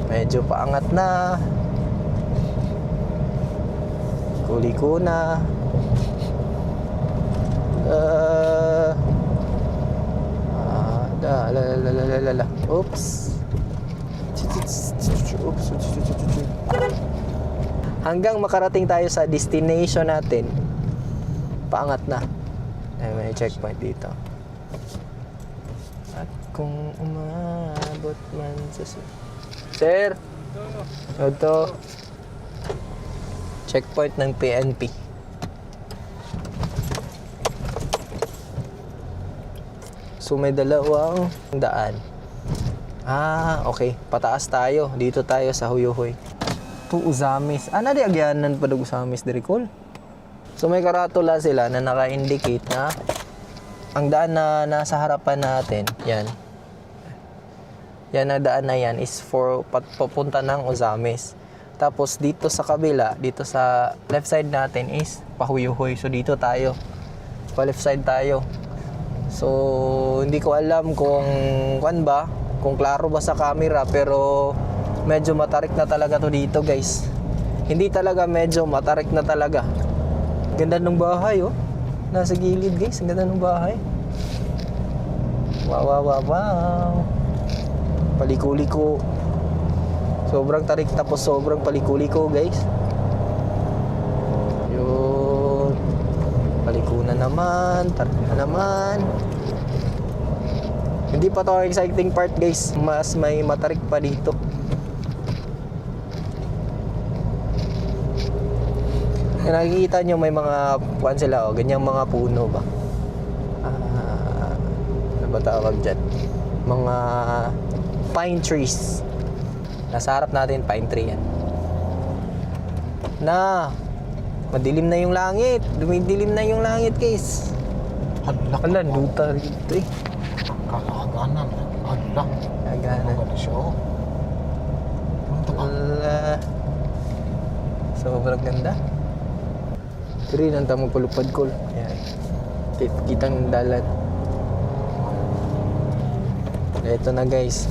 Medyo paangat na. Liko na. Oops. Hanggang makarating tayo sa destination natin. Paangat na. May checkpoint dito. At kung umabot man sa... Sir! Ito. Checkpoint ng PNP. So may dalawang daan. Okay. Pataas tayo. Dito tayo sa Huyuhoy. To Uzamis. Di agyanan pa ng Uzamis, Diricol. So may karatula sila na naka-indicate na ang daan na nasa harapan natin, yan. Yan na daan na yan is for papunta ng Uzamis. Tapos dito sa kabila, dito sa left side natin is Pahuyuhoy. So dito tayo. Pa left side tayo. So hindi ko alam kung kung klaro ba sa camera, pero medyo matarik na talaga to dito, guys. Hindi talaga medyo matarik na talaga. Ganda ng bahay, oh. Nasa gilid, guys. Ang ganda ng bahay. Wow. Paliko-liko. Sobrang tarik tapos sobrang paliko-liko, guys. Yun. Paliko na naman. Tarik na naman. Hindi pa to ang exciting part, guys. Mas may matarik pa dito. Nakikita nyo may mga kuwan sila, ganyang mga puno ba? Ano ba tawag dyan? Mga pine trees. Nasa harap natin, pine tree yan. Madilim na yung langit. Dumidilim na yung langit, guys. Hala, duta rito eh. Kalaganan. Kalaganan. Maganda siya, oh. Sobrang ganda. Pero yun ang tamang palupad ko. Ayan. Kitang dalat. Ito na, guys.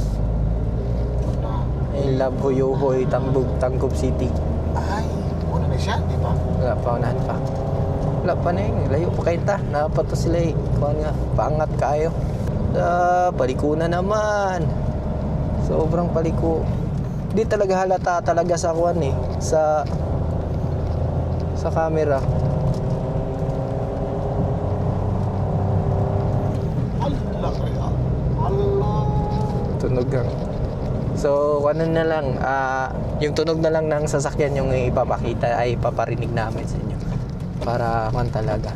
I love Huyuhoy, Tangkub City. Ay, wala na siya, di ba? Wala pa, unahan pa. Wala pa na yun. Layo pa kayo ta. Napato sila eh. Kuhan nga, paangat kayo. Paliko na naman. Sobrang paliko. Di talaga halata talaga sa kuhan eh. Sa camera. Tunog lang. So, ano na lang, yung tunog na lang ng sasakyan yung ipapakita ay ipaparinig namin sa inyo. Para kan talaga.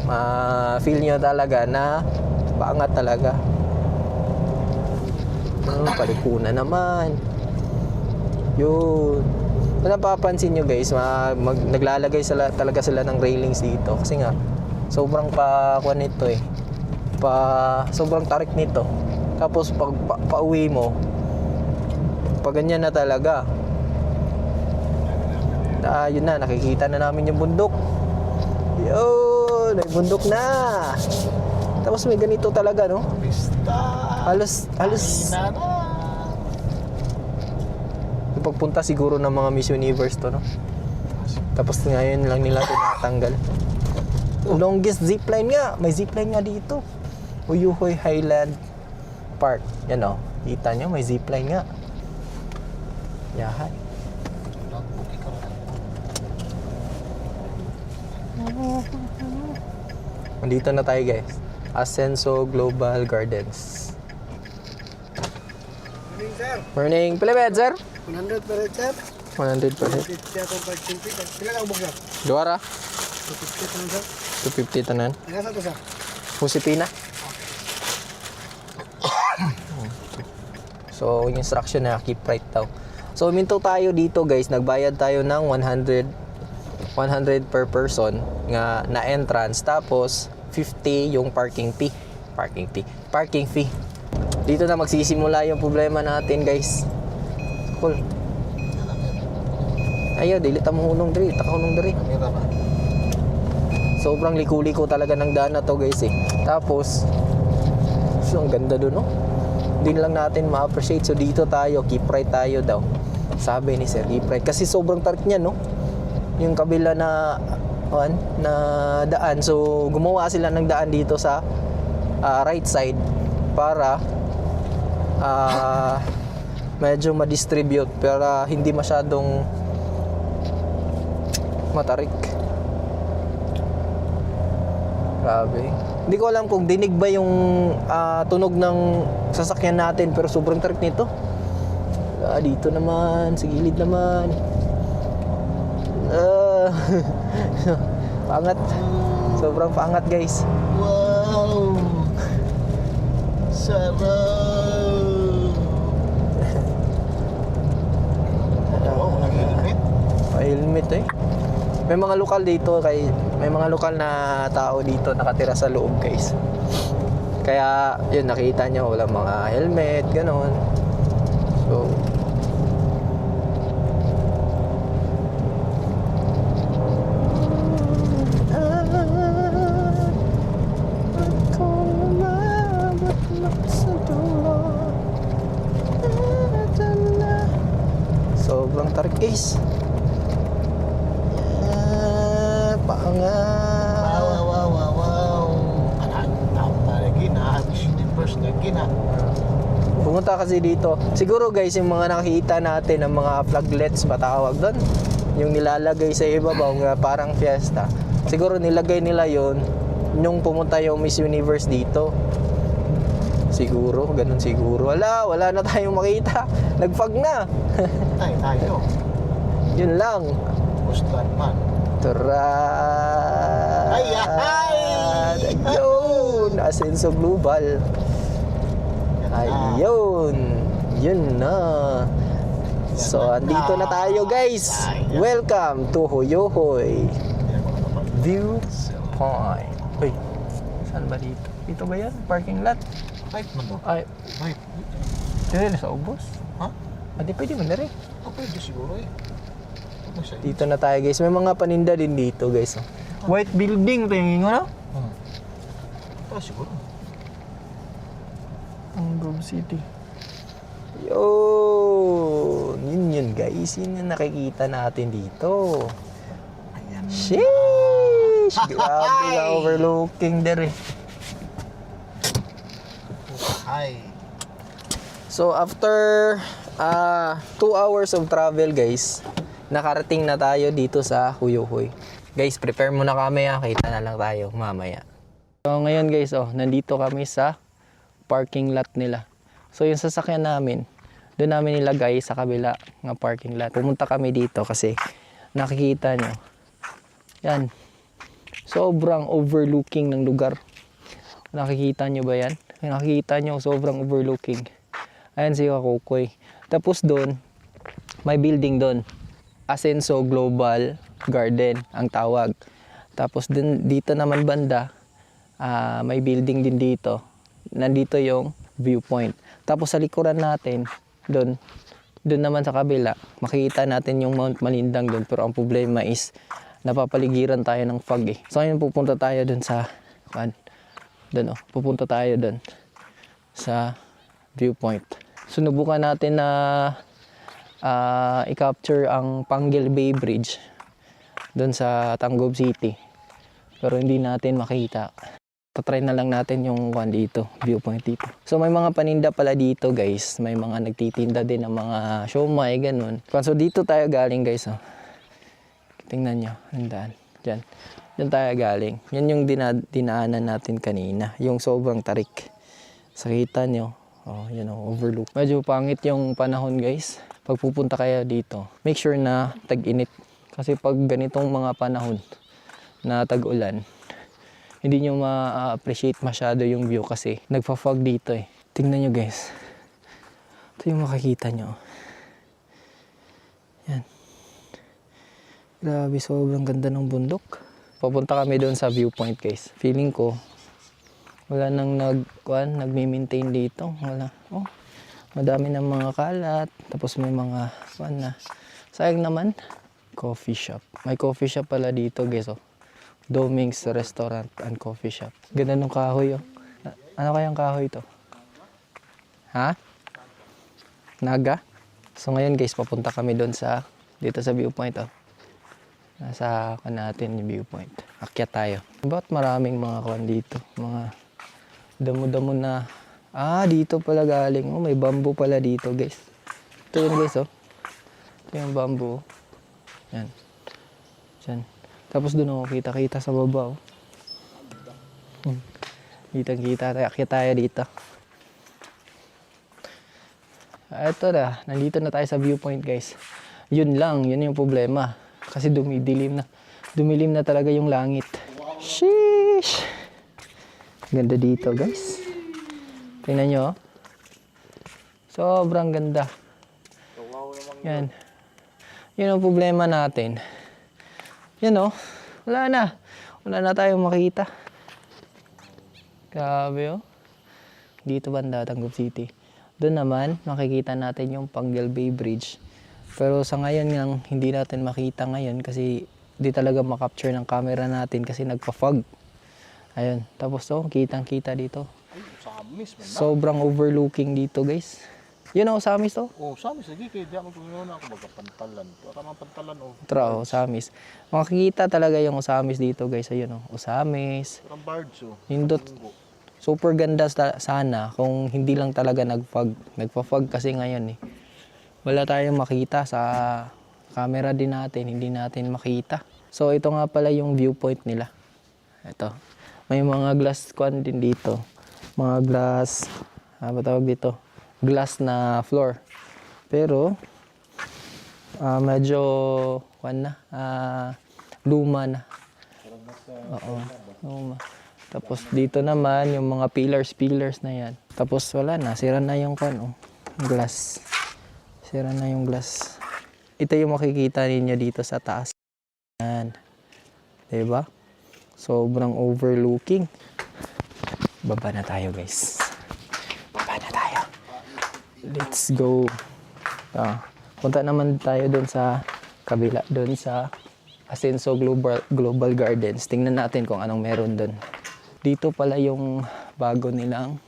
Ma-feel nyo talaga na paangat talaga. Palikunan naman. Yun. Kung napapansin nyo guys, naglalagay talaga sila ng railings dito. Kasi nga, sobrang pakuan nito eh. Sobrang tarik nito. Tapos pag pauwi mo, pag ganyan na talaga. Yun na, nakikita na namin yung bundok. Yun, may bundok na. Tapos may ganito talaga, no? Pista. Halos Inana. yung pagpunta siguro ng mga Miss Universe to, no? Tapos ngayon lang nila tinatanggal. Longest zipline nga. May zipline nga dito. Uyuhoy Highland Park. Yan o. Kita nyo, may zipline nga. Yahay. Nandito na tayo guys. Ascenso Global Gardens. Morning, sir. Morning. Pila ba yan, sir? 100 per head, sir. 100 per head. 50 akong 550. Pila ka ubog, sir? Duwara? 250 naman, sir. 250 tanan. Ano sa ito, sir? Husipina. So, yung instruction na keep right daw. So, minto tayo dito guys. Nagbayad tayo ng 100 per person nga na entrance. Tapos, 50 yung parking fee. Parking fee. Dito na magsisimula yung problema natin guys. Cool. Ayaw, dili ta mo hunong diri. Taka hunong diri. Kamera ba? Sobrang liko-liko talaga ng daan na to guys eh. Tapos, so, ang ganda doon no? Hindi lang natin ma-appreciate. So dito tayo, keep right tayo daw. Sabi ni Sir, keep right. Kasi sobrang tarik niya no? Yung kabila na daan. So gumawa sila ng daan dito sa right side para medyo ma-distribute pero hindi masyadong matarik. Grabe. Hindi ko alam kung dinig ba yung tunog ng sasakyan natin pero sobrang tarik nito. Dito naman, sa gilid naman. Pangat. Sobrang pangat guys. Wow! Sarap! Oo, nag-helmet. Pa-helmet eh. May mga lokal dito may mga lokal na tao dito nakatira sa loob guys. Kaya yun nakita nyo walang mga helmet, ganon. So sobrang tarik guys. Paangat. Wow! Lagi na, Miss Universe lagi na. Pumunta kasi dito. Siguro guys, yung mga nakikita natin ng mga flaglets matawag doon, yung nilalagay sa ibabaw nga parang fiesta. Siguro nilagay nila yon nung pumunta yung Miss Universe dito. Siguro, ganun siguro. Wala na tayong makita. Nagfag na. Tayo. Yun lang. Postlan man. Tara! Ay! Ayun! Ascenso Global. Ayun! Yun na. So, andito na tayo guys. Welcome to Hoyohoy View Point. Uy, saan ba dito? Dito ba yan? Parking lot? Right man to. Ay, Right. dito sa ubos. Ha? Hindi pwede man na rin. Pwede siguro eh. Dito na tayo guys. May mga paninda din dito guys. White building. Ito yung ingo na? Siguro. Ang Grove City. Yun yun guys. Yun yung nakikita natin dito. Ayan. Sheesh! Grabe na overlooking there eh. Hi. So after 2 hours of travel guys, nakarating na tayo dito sa Hoyohoy. Guys, prepare muna kami ha. Kita na lang tayo mamaya. So ngayon guys, nandito kami sa parking lot nila. So yung sasakyan namin, doon namin nilagay sa kabila ng parking lot. Pumunta kami dito kasi nakikita nyo, Yan. Sobrang overlooking ng lugar. Nakikita nyo ba yan? Nakikita nyo, sobrang overlooking. Ayan si Kakukoy. Tapos doon, may building doon. Asenso Global Garden ang tawag. Tapos dito naman banda, may building din dito. Nandito yung viewpoint. Tapos sa likuran natin, doon naman sa kabila, makikita natin yung Mount Malindang doon. Pero ang problema is, napapaligiran tayo ng fog eh. So ngayon pupunta tayo doon sa, pupunta tayo doon sa viewpoint. Sunubukan natin na i-capture ang Panguil Bay Bridge doon sa Tangub City. Pero hindi natin makita. Tatry na lang natin yung viewpoint dito. So may mga paninda pala dito guys. May mga nagtitinda din ng mga siomai, ganun. So dito tayo galing guys. Oh. Tingnan nyo, handaan. Diyan. Diyan tayo galing. Yan yung dinaanan natin kanina. Yung sobrang tarik. Sakita nyo. Oh, yun o, overlook. Medyo pangit yung panahon guys. Pag pupunta kayo dito, make sure na tag-init. Kasi pag ganitong mga panahon na tag-ulan, hindi nyo ma-appreciate masyado yung view kasi nagpa-fog dito eh. Tingnan nyo guys. Ito yung makikita nyo. Yan. Grabe, sobrang ganda ng bundok. Papunta kami doon sa viewpoint guys. Feeling ko, wala nang nagmi-maintain dito. Wala. Oh, madami ng mga kalat. Tapos may mga, sayang naman. Coffee shop. May coffee shop pala dito guys. Oh. Doming's Restaurant and Coffee Shop. Ganda ng kahoy oh. Ano kayang kahoy to? Ha? Naga? So ngayon guys, papunta kami doon dito sa viewpoint oh. Nasa natin yung viewpoint. Akyat tayo. Ba't maraming mga dito? Mga damo-damo na. Dito pala galing. Oh, may bamboo pala dito guys. Ito yun guys oh. Ito yung bamboo. Yan. Diyan. Tapos doon ako kita-kita sa baba oh. Kitang-kita. Akyat tayo dito. Ito na. Nandito na tayo sa viewpoint guys. Yun lang. Yun yung problema. Kasi dumilim na talaga yung langit. Sheesh! Ganda dito guys. Tingnan nyo. Sobrang ganda. Yan. Yun ang problema natin. Yan o. Wala na. Wala na tayong makita. Grabe o. Dito banda, Tangub City. Doon naman, makikita natin yung Panguil Bay Bridge. Pero sa ngayon nga, hindi natin makita ngayon kasi di talaga makapture ng camera natin kasi nagpa-fog. Ayun. Tapos to, kitang-kita dito. Sobrang overlooking dito guys. Yun o, Samis to. Samis lagi kaya di ako magpapinuna ako magkapantalan. Para mapantalan o. Tra o, Samis. Makikita talaga yung Samis dito guys. Ayun o, Samis. Parang birds o. Hindot. Super ganda sana kung hindi lang talaga nagpa-fog kasi ngayon eh. Wala tayong makita sa camera din natin, hindi natin makita. So ito nga pala yung viewpoint nila. Ito. May mga glass din dito. Mga glass, ano tawag dito? Glass na floor. Pero medyo luma na. Oo. Luma. Tapos dito naman yung mga pillars na yan. Tapos wala na, sira na yung glass. Sira na yung glass. Ito yung makikita ninyo dito sa taas. Yan. Diba? Sobrang overlooking. Baba na tayo guys. Baba na tayo. Let's go. Punta naman tayo doon sa kabila. Doon sa Asenso Global Gardens. Tingnan natin kung anong meron doon. Dito pala yung bago nilang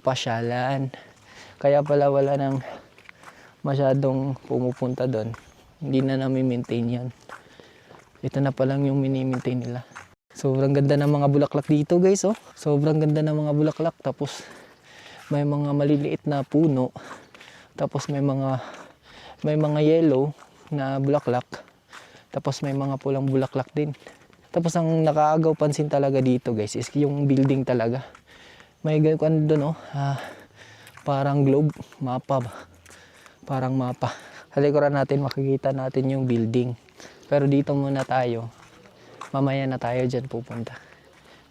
pasyalan. Kaya pala wala nang masyadong pumupunta doon. Hindi na nami-maintain yan. Ito na palang yung mini-maintain nila. Sobrang ganda ng mga bulaklak dito guys oh. Sobrang ganda ng mga bulaklak. Tapos may mga maliliit na puno. Tapos may mga yellow na bulaklak. Tapos may mga pulang bulaklak din. Tapos ang nakaagaw pansin talaga dito guys is yung building talaga. May gano'n doon oh. Parang globe. Mapa ba? Parang mapa. Sa likuran natin makikita natin yung building. Pero dito muna tayo. Mamaya na tayo dyan pupunta.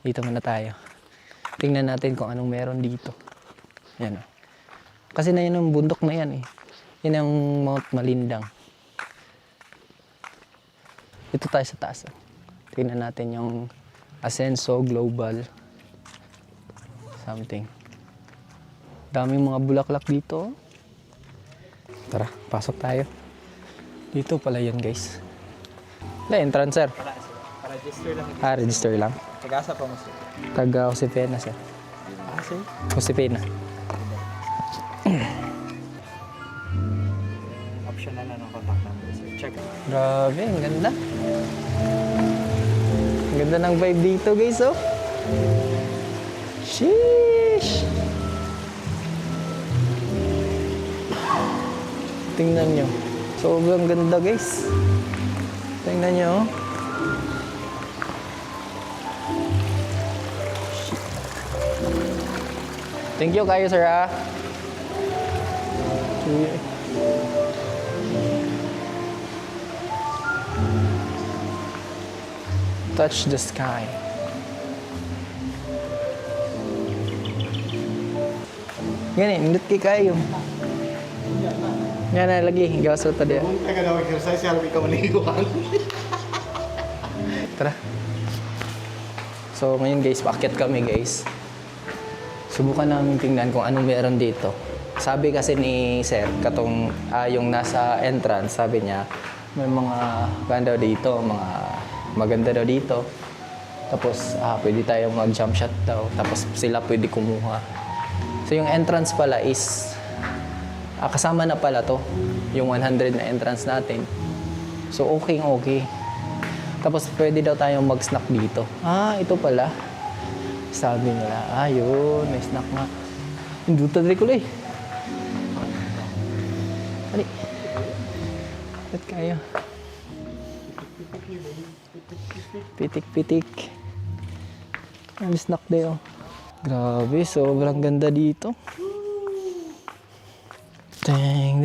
Dito muna tayo. Tingnan natin kung anong meron dito. Yan o. Kasi na yun ang bundok na yan eh. Yan ang Mount Malindang. Ito tayo sa taas. Tingnan natin yung Asenso Global something. Daming mga bulaklak dito. Tara, pasok tayo. Dito pala yun guys. Wala, entrance sir. Register lang. Register lang. Tagasa pa mo sir. Taga Josepena sir. Sir? Josepena. Optional na ng contact number sir. Check. Grabe, ang ganda. Ang ganda ng vibe dito guys oh. Sheesh! Tingnan nyo. Sobrang ganda guys. Tingnan nyo oh. Thank you kayo sir ah. Touch the sky. Ganyan, indot kay kayo. Yan na lagi, gawas sa tadi. Punta ka daw exercise, sabi ka maliguan. Tara. So ngayon guys, paakyat kami guys. Subukan namin tingnan kung anong meron dito. Sabi kasi ni Sir, katong yung nasa entrance, sabi niya, may mga ganda dito, mga maganda daw dito. Tapos pwede tayong mag-jump shot daw. Tapos sila pwede kumuha. So yung entrance pala is, kasama na pala to. Yung 100 na entrance natin. So okay. Tapos pwede daw tayong mag-snack dito. Ito pala. Sabi nila, yun, may snack nga. Hindi ito ko eh. Ali. Ba't kayo? Pitik. May snack dayo. Grabe, sobrang ganda dito. Ding.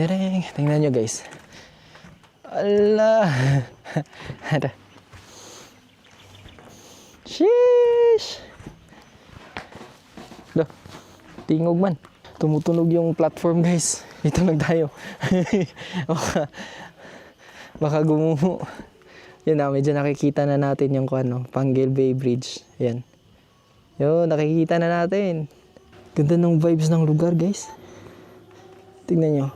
Tingnan nyo guys. Allah. Sheesh. Loh, tingog man. Tumutunog yung platform guys. Dito lang tayo. baka gumuho. Yan na, medyo nakikita na natin yung Panguil Bay Bridge. Yan. Yun, nakikita na natin. Ganda ng vibes ng lugar guys. Tingnan nyo.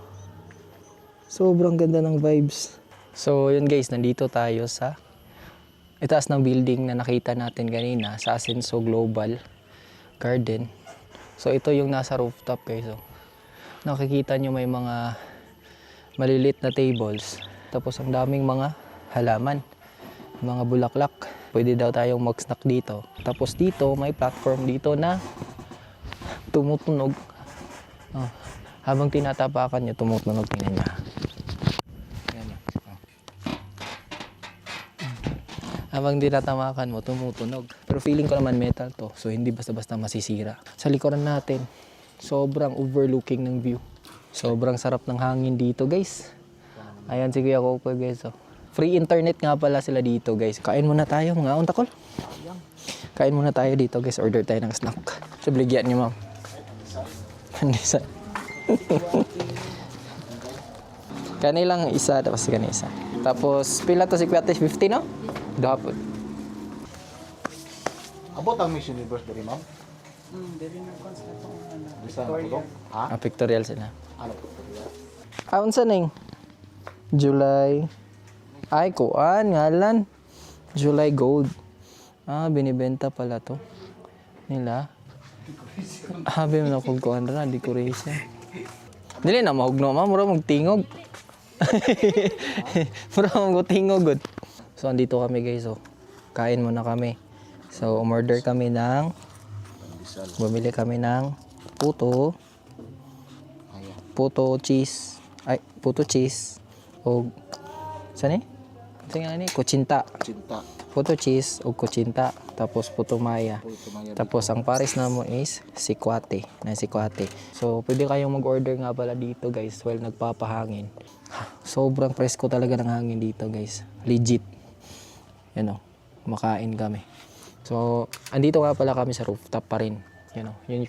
Sobrang ganda ng vibes. So yun guys, nandito tayo sa itaas ng building na nakita natin kanina sa Asenso Global Garden. So ito yung nasa rooftop guys. So, nakikita nyo may mga malilit na tables. Tapos ang daming mga halaman, mga bulaklak. Pwede daw tayong mag-snack dito. Tapos dito may platform dito na tumutunog. Habang tinatapakan nyo, tumutunog. Tingnan niya. Habang tinatapakan mo, tumutunog. Pero feeling ko naman metal to. So hindi basta-basta masisira. Sa likuran natin, sobrang overlooking ng view. Sobrang sarap ng hangin dito guys. Ayan si Kuya Coco guys. Oh. Free internet nga pala sila dito guys. Kain muna tayo mga untakol. Kain muna tayo dito guys. Order tayo ng snack. So bligyan niyo ma'am. Isa. Kanilang isa. Tapos kanina isa. Tapos pila to si Kuya 50 no? Dapot. Abot ang Miss Universe diri, ma'am? Dili na konsept ang Bisa na pulong? Ha? Pictorial sila. Ano? Unsa ning? July. Ay, kuan, ngalan. July Gold. Binibenta pala to. Nila. Habi mo na kung kuan na, decoration. Dili na mahugno, ma'am. Mura magtingog. Mura magtingog, good. So, andito kami guys. So, kain muna kami. So, umorder kami ng bumili kami ng puto cheese. Puto cheese. O, saan eh? Tingnan ni, kuchinta. Cinta. Puto cheese o kuchinta. Tapos puto maya. Tapos ang pares na mo is sikwate. So, pwede kayong mag-order nga pala dito guys while nagpapahangin. Sobrang presko talaga ng hangin dito guys. Legit. Yan o. Makain kami. So, andito nga pala kami sa rooftop pa rin. You know, yun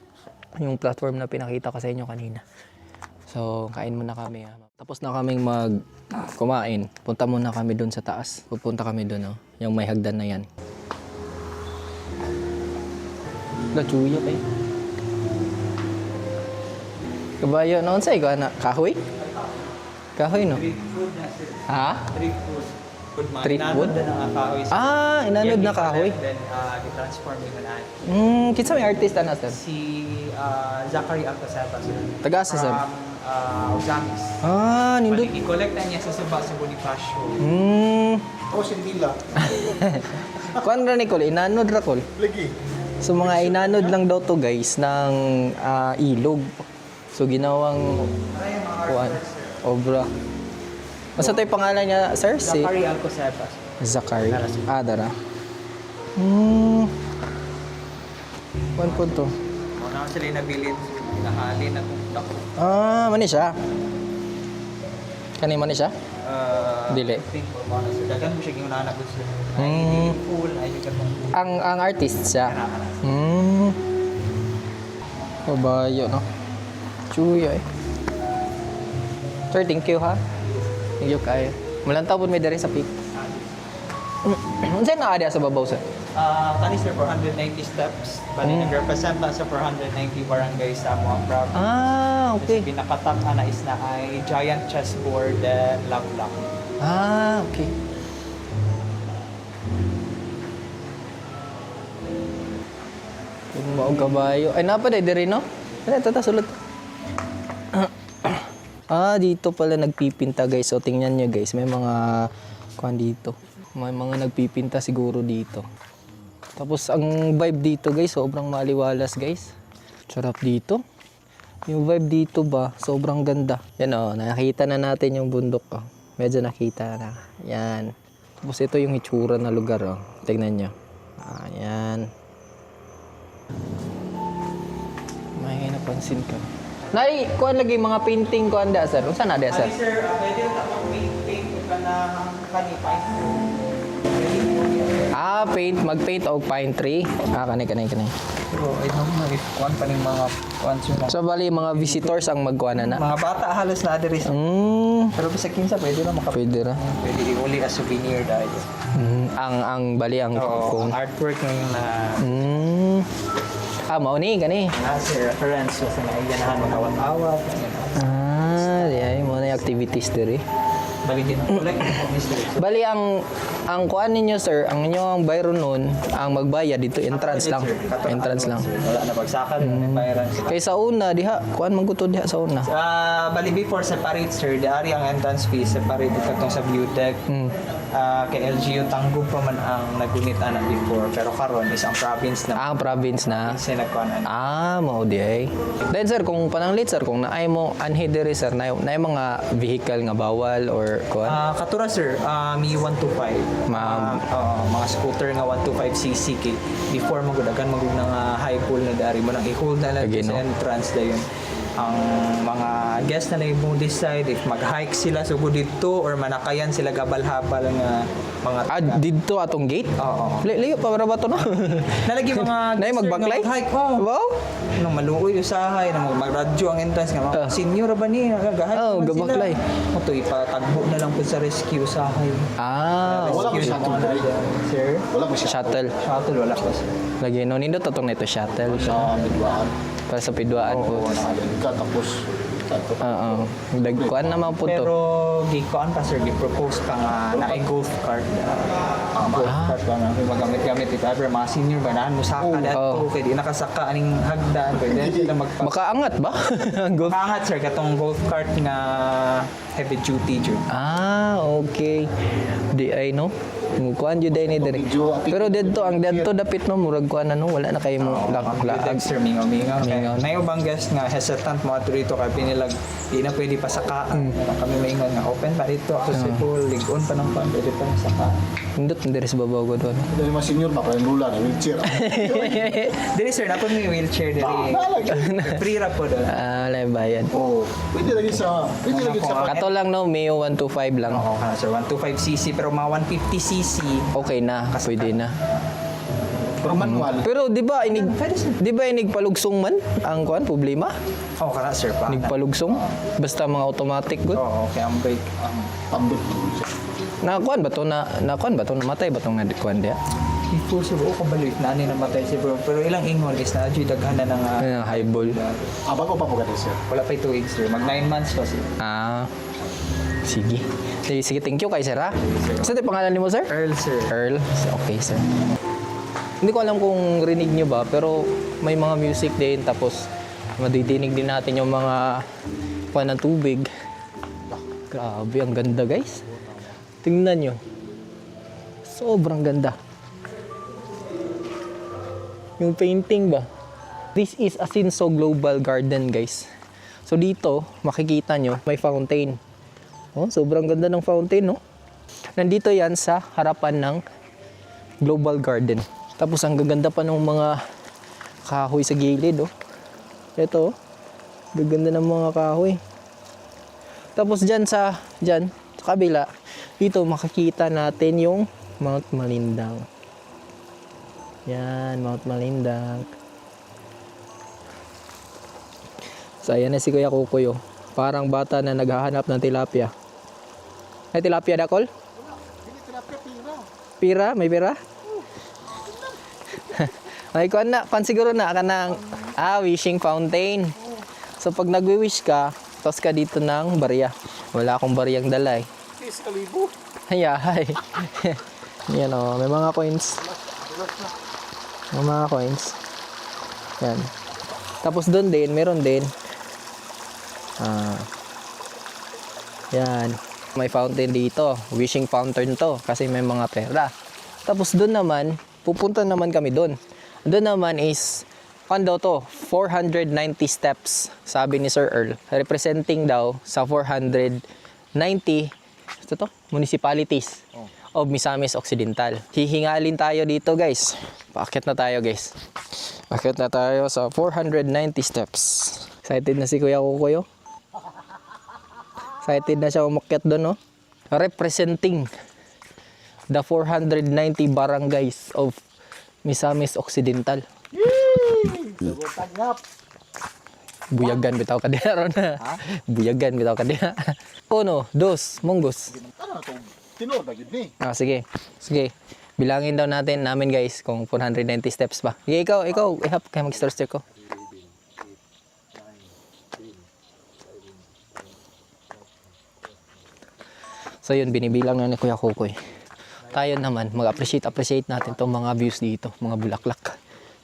yung platform na pinakita ko sa inyo kanina. So, kain muna kami. Tapos na kaming kumain. Punta muna kami dun sa taas. Pupunta kami dun, oh. Yung may hagdan na yan. Lachuya pa eh. Kabayo, noon sa'yo ko, anak? Kahoy? Kahoy, no? Street food na sir. Ha? Street food. Food man. Street food? Inanod na ang kahoy. sir. Ah, inanod na Yeah, kahoy. Then, i-transform mo na. Kinsa may artist na, sir? Si Zachary Alcaceta, sir. Taga-asa, sir? From Ozamis. Ah, nindot. I-collect na niya sa Suba sa Bonifacio. Oh, Sindila. Kuan ra ni Col, inanod ra Col. Lagi. So mga inanod lang daw to guys ng ilog. So ginawang kuan, obra. Basta tayo pangalan niya, sir? Si Zachary Alcaceta. Zachary. Dara. Kuan po to. Una sila nabilin. Nahali na kung dako. Mani siya. Kani mani siya? Dili. Dagan mo siya yung nana gusto. Hmm. Full, ay yung katong Ang artist siya. Kabayo, no? Chuya eh. Sir, thank you ha. Thank you kayo. Malantaw po may dari sa peak. Saan na sa babaw, sir? Kani sir, 490 steps. Bali, nag-represent na sa 490 barangays sa mga province. Okay. Pinakatak na is na ay giant chessboard and love lock. Okay. Yung maong kabayo. Ay, napaday diri, no? Tata, sulod. Dito pala nagpipinta, guys. So, tingnan nyo, guys. May mga kuhan dito. May mga nagpipinta siguro dito. Tapos, ang vibe dito, guys, sobrang maliwalas, guys. Sarap dito. Yung vibe dito ba, sobrang ganda. Yan, oh, nakita na natin yung bundok, oh. Medyo nakita na. Yan. Tapos, ito yung itsura na lugar, oh. Tingnan nyo. Yan. May napansin ka. Nay, kuan lagi mga painting ko anda sir. Unsa na dia sir? Kani sir, pwede na mag-paint ka na kani paint. Paint, mag-paint og pine tree. Kani. Pero I don't know if kuan pa ning mga kuan sir. So bali mga visitors ang magkuan na. Mga bata halos na diri sir. Pero bisag kinsa pwede na Pwede ra. pwede iuli as souvenir dahil. Ang bali ang Oo, phone. artwork ng na Mao ni gani. sir reference so sa naiyanahan magawat-awat. Di mo na yung activities diri. Bali din collect mystery. Bali ang kuan ninyo sir, ang inyong bayro nun, ang magbayad dito entrance lang. Entrance lang. Wala na pagsaka rin bayaran. Kay sa una diha, kuan man gutod diha sa una. Bali before separate sir, dari ang entrance fee separate katong sa view deck. Kay LGU Tanggub pa man ang nagunit ana before pero karon is ang province na Ang province na. kasi nagkuanan. Mao di ay. Then sir, kung pananglit sir, kung naay mo anhi diri sir, naay mga vehicle nga bawal or kuan. Katura sir, Mi 125. Mga scooter nga 125cc kay before magudagan magug nga high pool na dari mo nang i-hold na lang Lagi, sa no? entrance dayon. Ang mga guests na mo decide if mag-hike sila sugod dito or manakayan sila gabal-habal nga mga Dito atong gate? Oo. Layo pa ba to no? Nalagi mga Nay, magbaklay? hike Wow. nang maluoy usahay nang magradyo ang entrance nga mga senior ba ni nagahike gabaklay. Moto ipatagbo na lang po sa rescue usahay. Wala ko siya Sir? Wala ko siya. Shuttle. Shuttle wala pa sir. Lagi no nindo tatong nito shuttle. Sa Midwaan. Para sa pidwaan po. Nakabalik ka tapos Dagkuan naman po to. Pero gikuan pa sir, gi-propose pa nga na golf cart. Golf cart ba nga magamit-gamit if ever mga senior ba na musaka na to kay di nakasaka aning hagdan pwede sila Makaangat ba? Ang golf. Makaangat sir katong golf cart nga heavy duty jud. Okay. Di ay no. Kuan jud ay ni diri. Pero didto ang didto dapit no murag kuan no wala na kay mo laag. Sir mingaw. Nay ubang guest nga hesitant mo ato dito kay pinilag di na pwede pa saka. Kami maingon nga open pa dito accessible ligon pa nang pan pwede pa saka. Indot diri sa babaw ko doon. Dahil mga senior na kaya lula na wheelchair. Dili sir na may wheelchair diri. Free ra po doon. Lay bayad. Pwede lagi sa Kato lang no, Mio 125 lang. Oo, sir 125cc pero mga 150cc easy. Okay na, pwede na. Pero manual. Pero di ba inig palugsong man ang kuan problema? Oo, kana sir pa. Inig palugsong basta mga automatic good. Oo, okay ang brake. Pambot. Na kuan ba to namatay ba tong kuan dia? Before sir, oo kabalik na ani namatay si bro. Pero ilang ingon is na adyo daghan na nga. Highball. Bago pa po ganun sir. Wala pa 2 weeks sir. Mag 9 months pa sir. Sige. Sige, thank you kay sir ha. Sa pangalan ni mo sir? Earl sir. Earl. Okay sir. Hindi ko alam kung rinig nyo ba, pero may mga music din, tapos madidinig din natin yung mga kuwan ng tubig. Grabe, ang ganda guys. Tingnan nyo. Sobrang ganda. Yung painting ba? This is Asinso Global Garden guys. So dito, makikita nyo, may fountain. Oh, sobrang ganda ng fountain, no? Nandito yan sa harapan ng Global Garden. Tapos ang gaganda pa ng mga kahoy sa gilid, oh. Ito, gaganda ng mga kahoy. Tapos dyan sa kabila, dito makikita natin yung Mount Malindang. Yan, Mount Malindang. So ayan na si Kuya Kukoy, oh. Parang bata na naghahanap ng tilapia. May tilapia dakol? Pira? May pira? May kuan siguro na kanang wishing fountain. So pag nagwi-wish ka, tos ka dito ng barya. Wala akong baryang dala eh. Ay. Yan o, may mga coins. May mga coins. Yan. Tapos doon din, meron din. Yan. May fountain dito. Wishing fountain to kasi may mga pera. Tapos doon naman, pupunta naman kami doon. Doon naman is, daw to, 490 steps, sabi ni Sir Earl. Representing daw sa 490 municipalities of Misamis Occidental. Hihingalin tayo dito guys. Paakyat na tayo guys. Paakyat na tayo sa 490 steps. Excited na si Kuya Kukoy, oh. Excited na siya umakyat doon, oh. Representing the 490 barangays of Misamis Occidental. Buyagan bitaw ka diha ron. Buyagan bitaw ka diha. Uno, dos, monggos. Ano to? Tinood na yun ni. Sige. Sige. Bilangin daw namin guys kung 490 steps ba. Sige, ikaw, ihap kaya mag-stir ko. So yun, binibilang na ni Kuya Kukoy. Tayo naman, mag-appreciate natin itong mga views dito, mga bulaklak.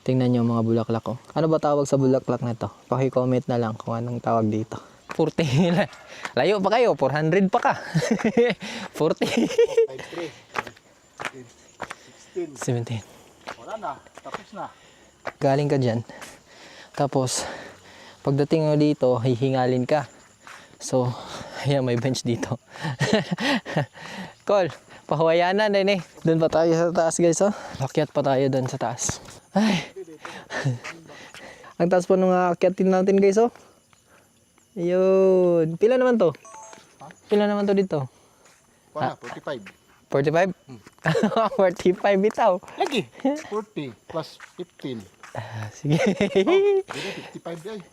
Tingnan nyo mga bulaklak, oh. Ano ba tawag sa bulaklak na to? Paki-comment na lang kung anong tawag dito. 40. Layo pa kayo, 400 pa ka. 40. 17. Wala na. Tapos na. Galing ka dyan. Tapos, pagdating mo dito, hihingalin ka. So, ayan, may bench dito. Call. Pahawayanan din eh. Doon pa tayo sa taas guys, oh. Akyat pa tayo doon sa taas. Ay. Ang taas pa nung akyatin natin guys, oh. Ayun. Pila naman to? Pila naman to dito? Wala, 45. 45? 45 bitaw. Lagi. 40 plus 15. Sige. Hindi, 55 ay.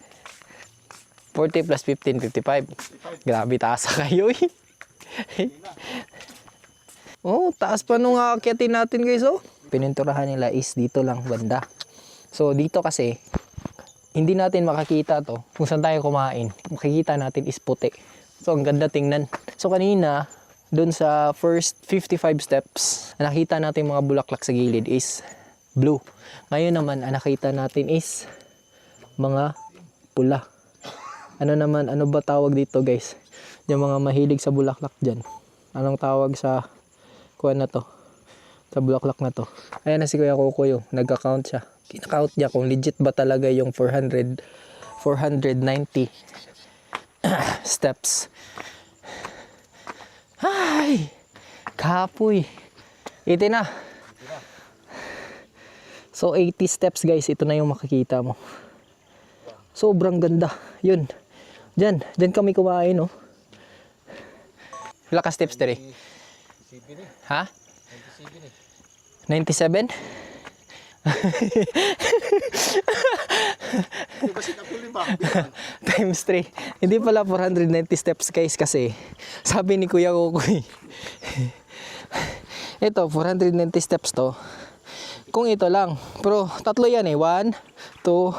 40 plus 15, 55. Grabe, taas kayo eh. Oh, taas pa nung aakyatin natin guys, oh. Pininturahan nila is dito lang banda. So dito kasi hindi natin makakita to kung saan tayo kumain. Makikita natin is puti. So ang ganda tingnan. So kanina doon sa first 55 steps, nakita natin mga bulaklak sa gilid is blue. Ngayon naman ang nakita natin is mga pula. Ano ba tawag dito guys? Yung mga mahilig sa bulaklak dyan. Anong tawag sa kuha na to? Sa bulaklak na to. Ayan na si Kuya Kukoy, nagka-count siya. Kina-count niya kung legit ba talaga yung 490 steps. Ay! Kapoy. 80 na. So 80 steps guys, ito na yung makikita mo. Sobrang ganda. Yun. Diyan kami kumain, oh. Pila ka steps dire? Ha? 97? Times 3. Hindi pala 490 steps guys kasi sabi ni Kuya Kukoy. Ito 490 steps to. Kung ito lang. Pero tatlo yan eh. 1, 2,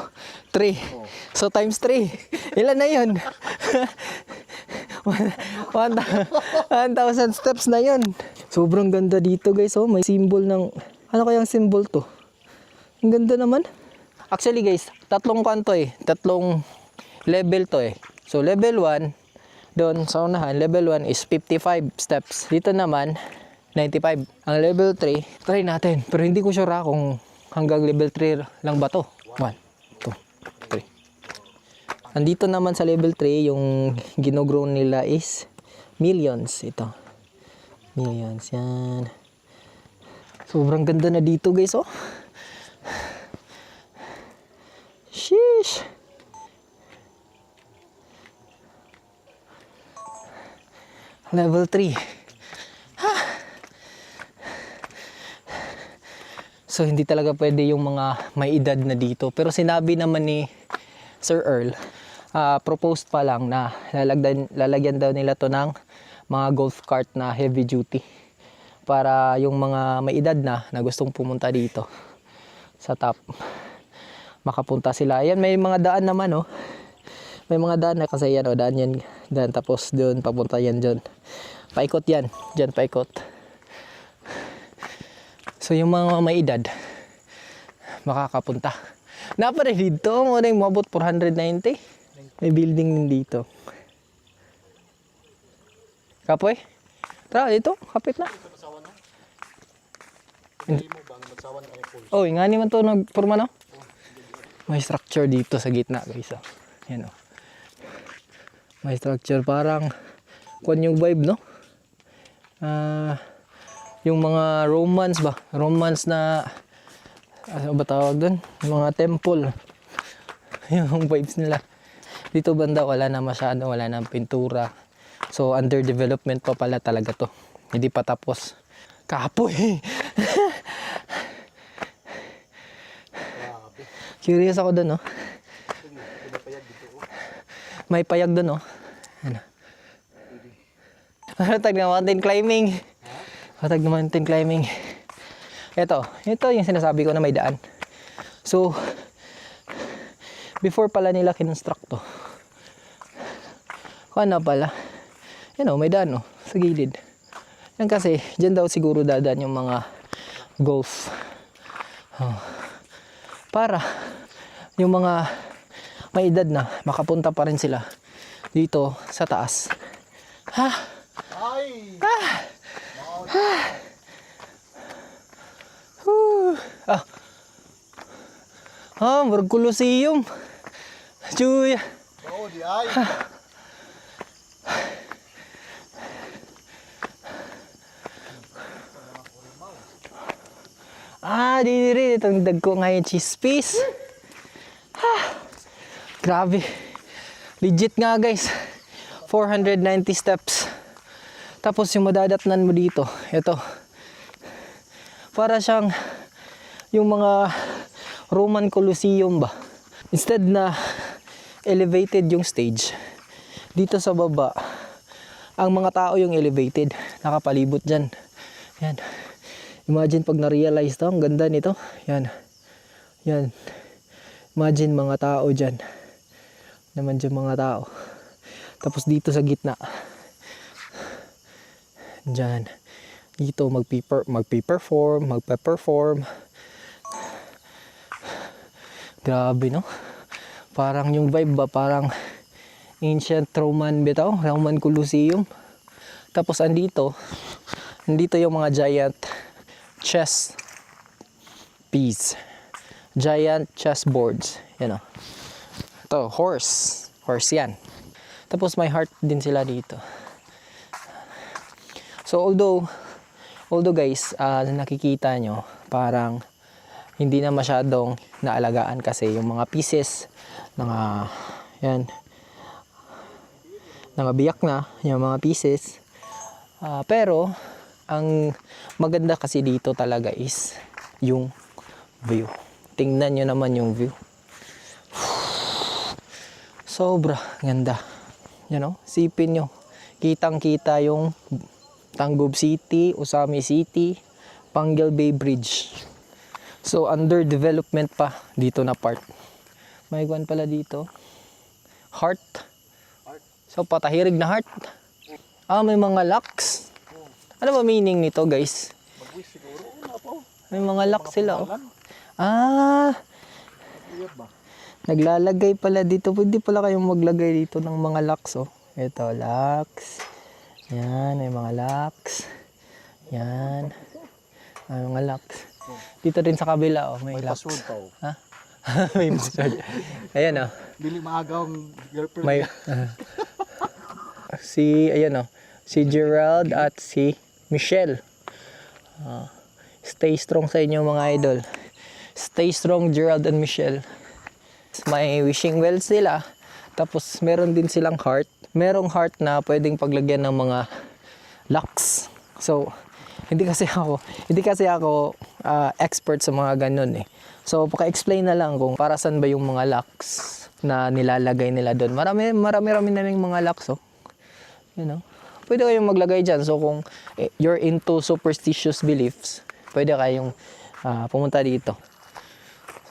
3. So times 3. Ilan na yun? 1,000 steps na yun. Sobrang ganda dito guys. Oh, may symbol ng... Ano kayang symbol to? Ang ganda naman. Actually guys, tatlong kanto eh. Tatlong level to eh. So level 1, doon sa unahan, level 1 is 55 steps. Dito naman, 95. Ang level 3, try natin. Pero hindi ko sure kung hanggang level 3 lang ba to. 1, 2, 3. Andito naman sa level 3, yung ginogrow nila is millions. Ito. Millions. Yan. Sobrang ganda na dito guys, oh. Sheesh. Level 3. So hindi talaga pwede yung mga may edad na dito. Pero sinabi naman ni Sir Earl, proposed pa lang na lalagyan daw nila to ng mga golf cart na heavy duty. Para yung mga may edad na gustong pumunta dito sa top, makapunta sila. Ayan, may mga daan naman, oh. May mga daan na kasi yan, oh. Daan yan. Daan, tapos doon, papunta yan dyan. Paikot yan. Dyan, paikot. So, yung mga may edad, makakapunta. Napare dito, muna yung mabot 490. May building din dito. Kapoy? Tara, dito. Kapit na. Oh, nga naman to nagpurma, no? May structure dito sa gitna, guys. Oh. Yan, oh. May structure parang kung yung vibe, no? Yung mga Romans ba? Romans na ano ba tawag doon? Mga temple. Yung vibes nila. Dito banda wala na masyado, wala na pintura. So under development pa pala talaga to. Hindi pa tapos. Kapoy. Curious ako doon, no? May payag doon, no? Ano? Tag na mountain climbing. Tag na mountain climbing. Ito yung sinasabi ko na may daan. So, before pala nila kinonstruct to. Ano pala? Yan, may daan, no? Sa gilid. Yan kasi, dyan daw siguro dadaan yung mga golf. Para yung mga may edad na makapunta pa rin sila dito sa taas. Murag Colosseum. Chuya. Oo, di ay. Diri itong dagko ngayon cheese piece. Grabe. Legit nga guys. 490 steps. Tapos yung madadatnan mo dito, ito. Para siyang yung mga Roman Colosseum ba. Instead na elevated yung stage, dito sa baba, ang mga tao yung elevated. Nakapalibot dyan. Yan. Imagine pag na-realize to, ang ganda nito. Yan. Yan. Imagine mga tao dyan. Naman dyan mga tao. Tapos dito sa gitna. Dyan. Dito magpe-perform. Grabe, no? Parang yung vibe ba, parang ancient Roman bitaw, Roman Colosseum. Tapos andito yung mga giant chess piece. Giant chessboards. Yan, oh. Ito, horse yan. Tapos may heart din sila dito. So although guys, nakikita nyo, parang hindi na masyadong naalagaan kasi yung mga pieces, nangabiyak na yung mga pieces. Pero Ang maganda kasi dito talaga is yung view. Tingnan nyo naman yung view. Sobra ganda. Yan o, sipin nyo. Kitang-kita yung Tangub City, Usami City, Panguil Bay Bridge. So, under development pa dito na part. May guwan pala dito. Heart. So, patahirig na heart. May mga locks. Ano ba meaning nito, guys? May mga locks sila, oh. Naglalagay pala dito. Pwede pala kayong maglagay dito ng mga locks, oh. Ito, locks. Yan, may mga locks. Yan. May mga locks. Dito din sa kabila, oh, may locks. Password pa, oh. Ha? May password. Ayan, oh. Dili maagaw ang girlfriend. May ayan, oh. Si Gerald at si Michelle. Stay strong sa inyo, mga idol. Stay strong, Gerald and Michelle. May wishing well sila. Tapos meron din silang heart. Merong heart na pwedeng paglagyan ng mga locks. So, hindi kasi ako expert sa mga ganun eh. So, paka-explain na lang kung para saan ba yung mga locks na nilalagay nila doon. Marami na yung mga locks, oh. You know? Pwede kayong maglagay dyan. So, kung you're into superstitious beliefs, pwede kayong pumunta dito.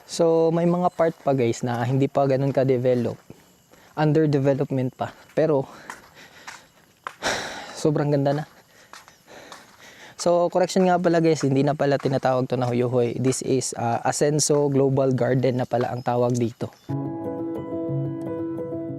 So, may mga part pa, guys, na hindi pa ganun ka-develop. Under development pa. Pero, sobrang ganda na. So, correction nga pala, guys, hindi na pala tinatawag to na Huyuhoy. This is Asenso Global Garden na pala ang tawag dito.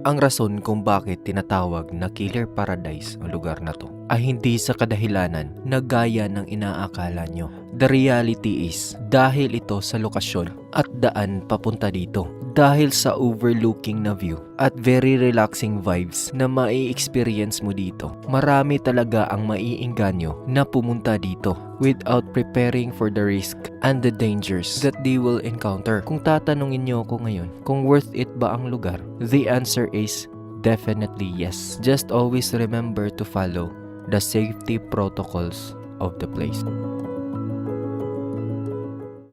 Ang rason kung bakit tinatawag na Killer Paradise ang lugar na to ay hindi sa kadahilanan na gaya ng inaakala nyo. The reality is, dahil ito sa lokasyon at daan papunta dito, dahil sa overlooking na view at very relaxing vibes na mai-experience mo dito, marami talaga ang maiinganyo na pumunta dito without preparing for the risk and the dangers that they will encounter. Kung tatanungin nyo ako ngayon kung worth it ba ang lugar, the answer is definitely yes. Just always remember to follow the safety protocols of the place.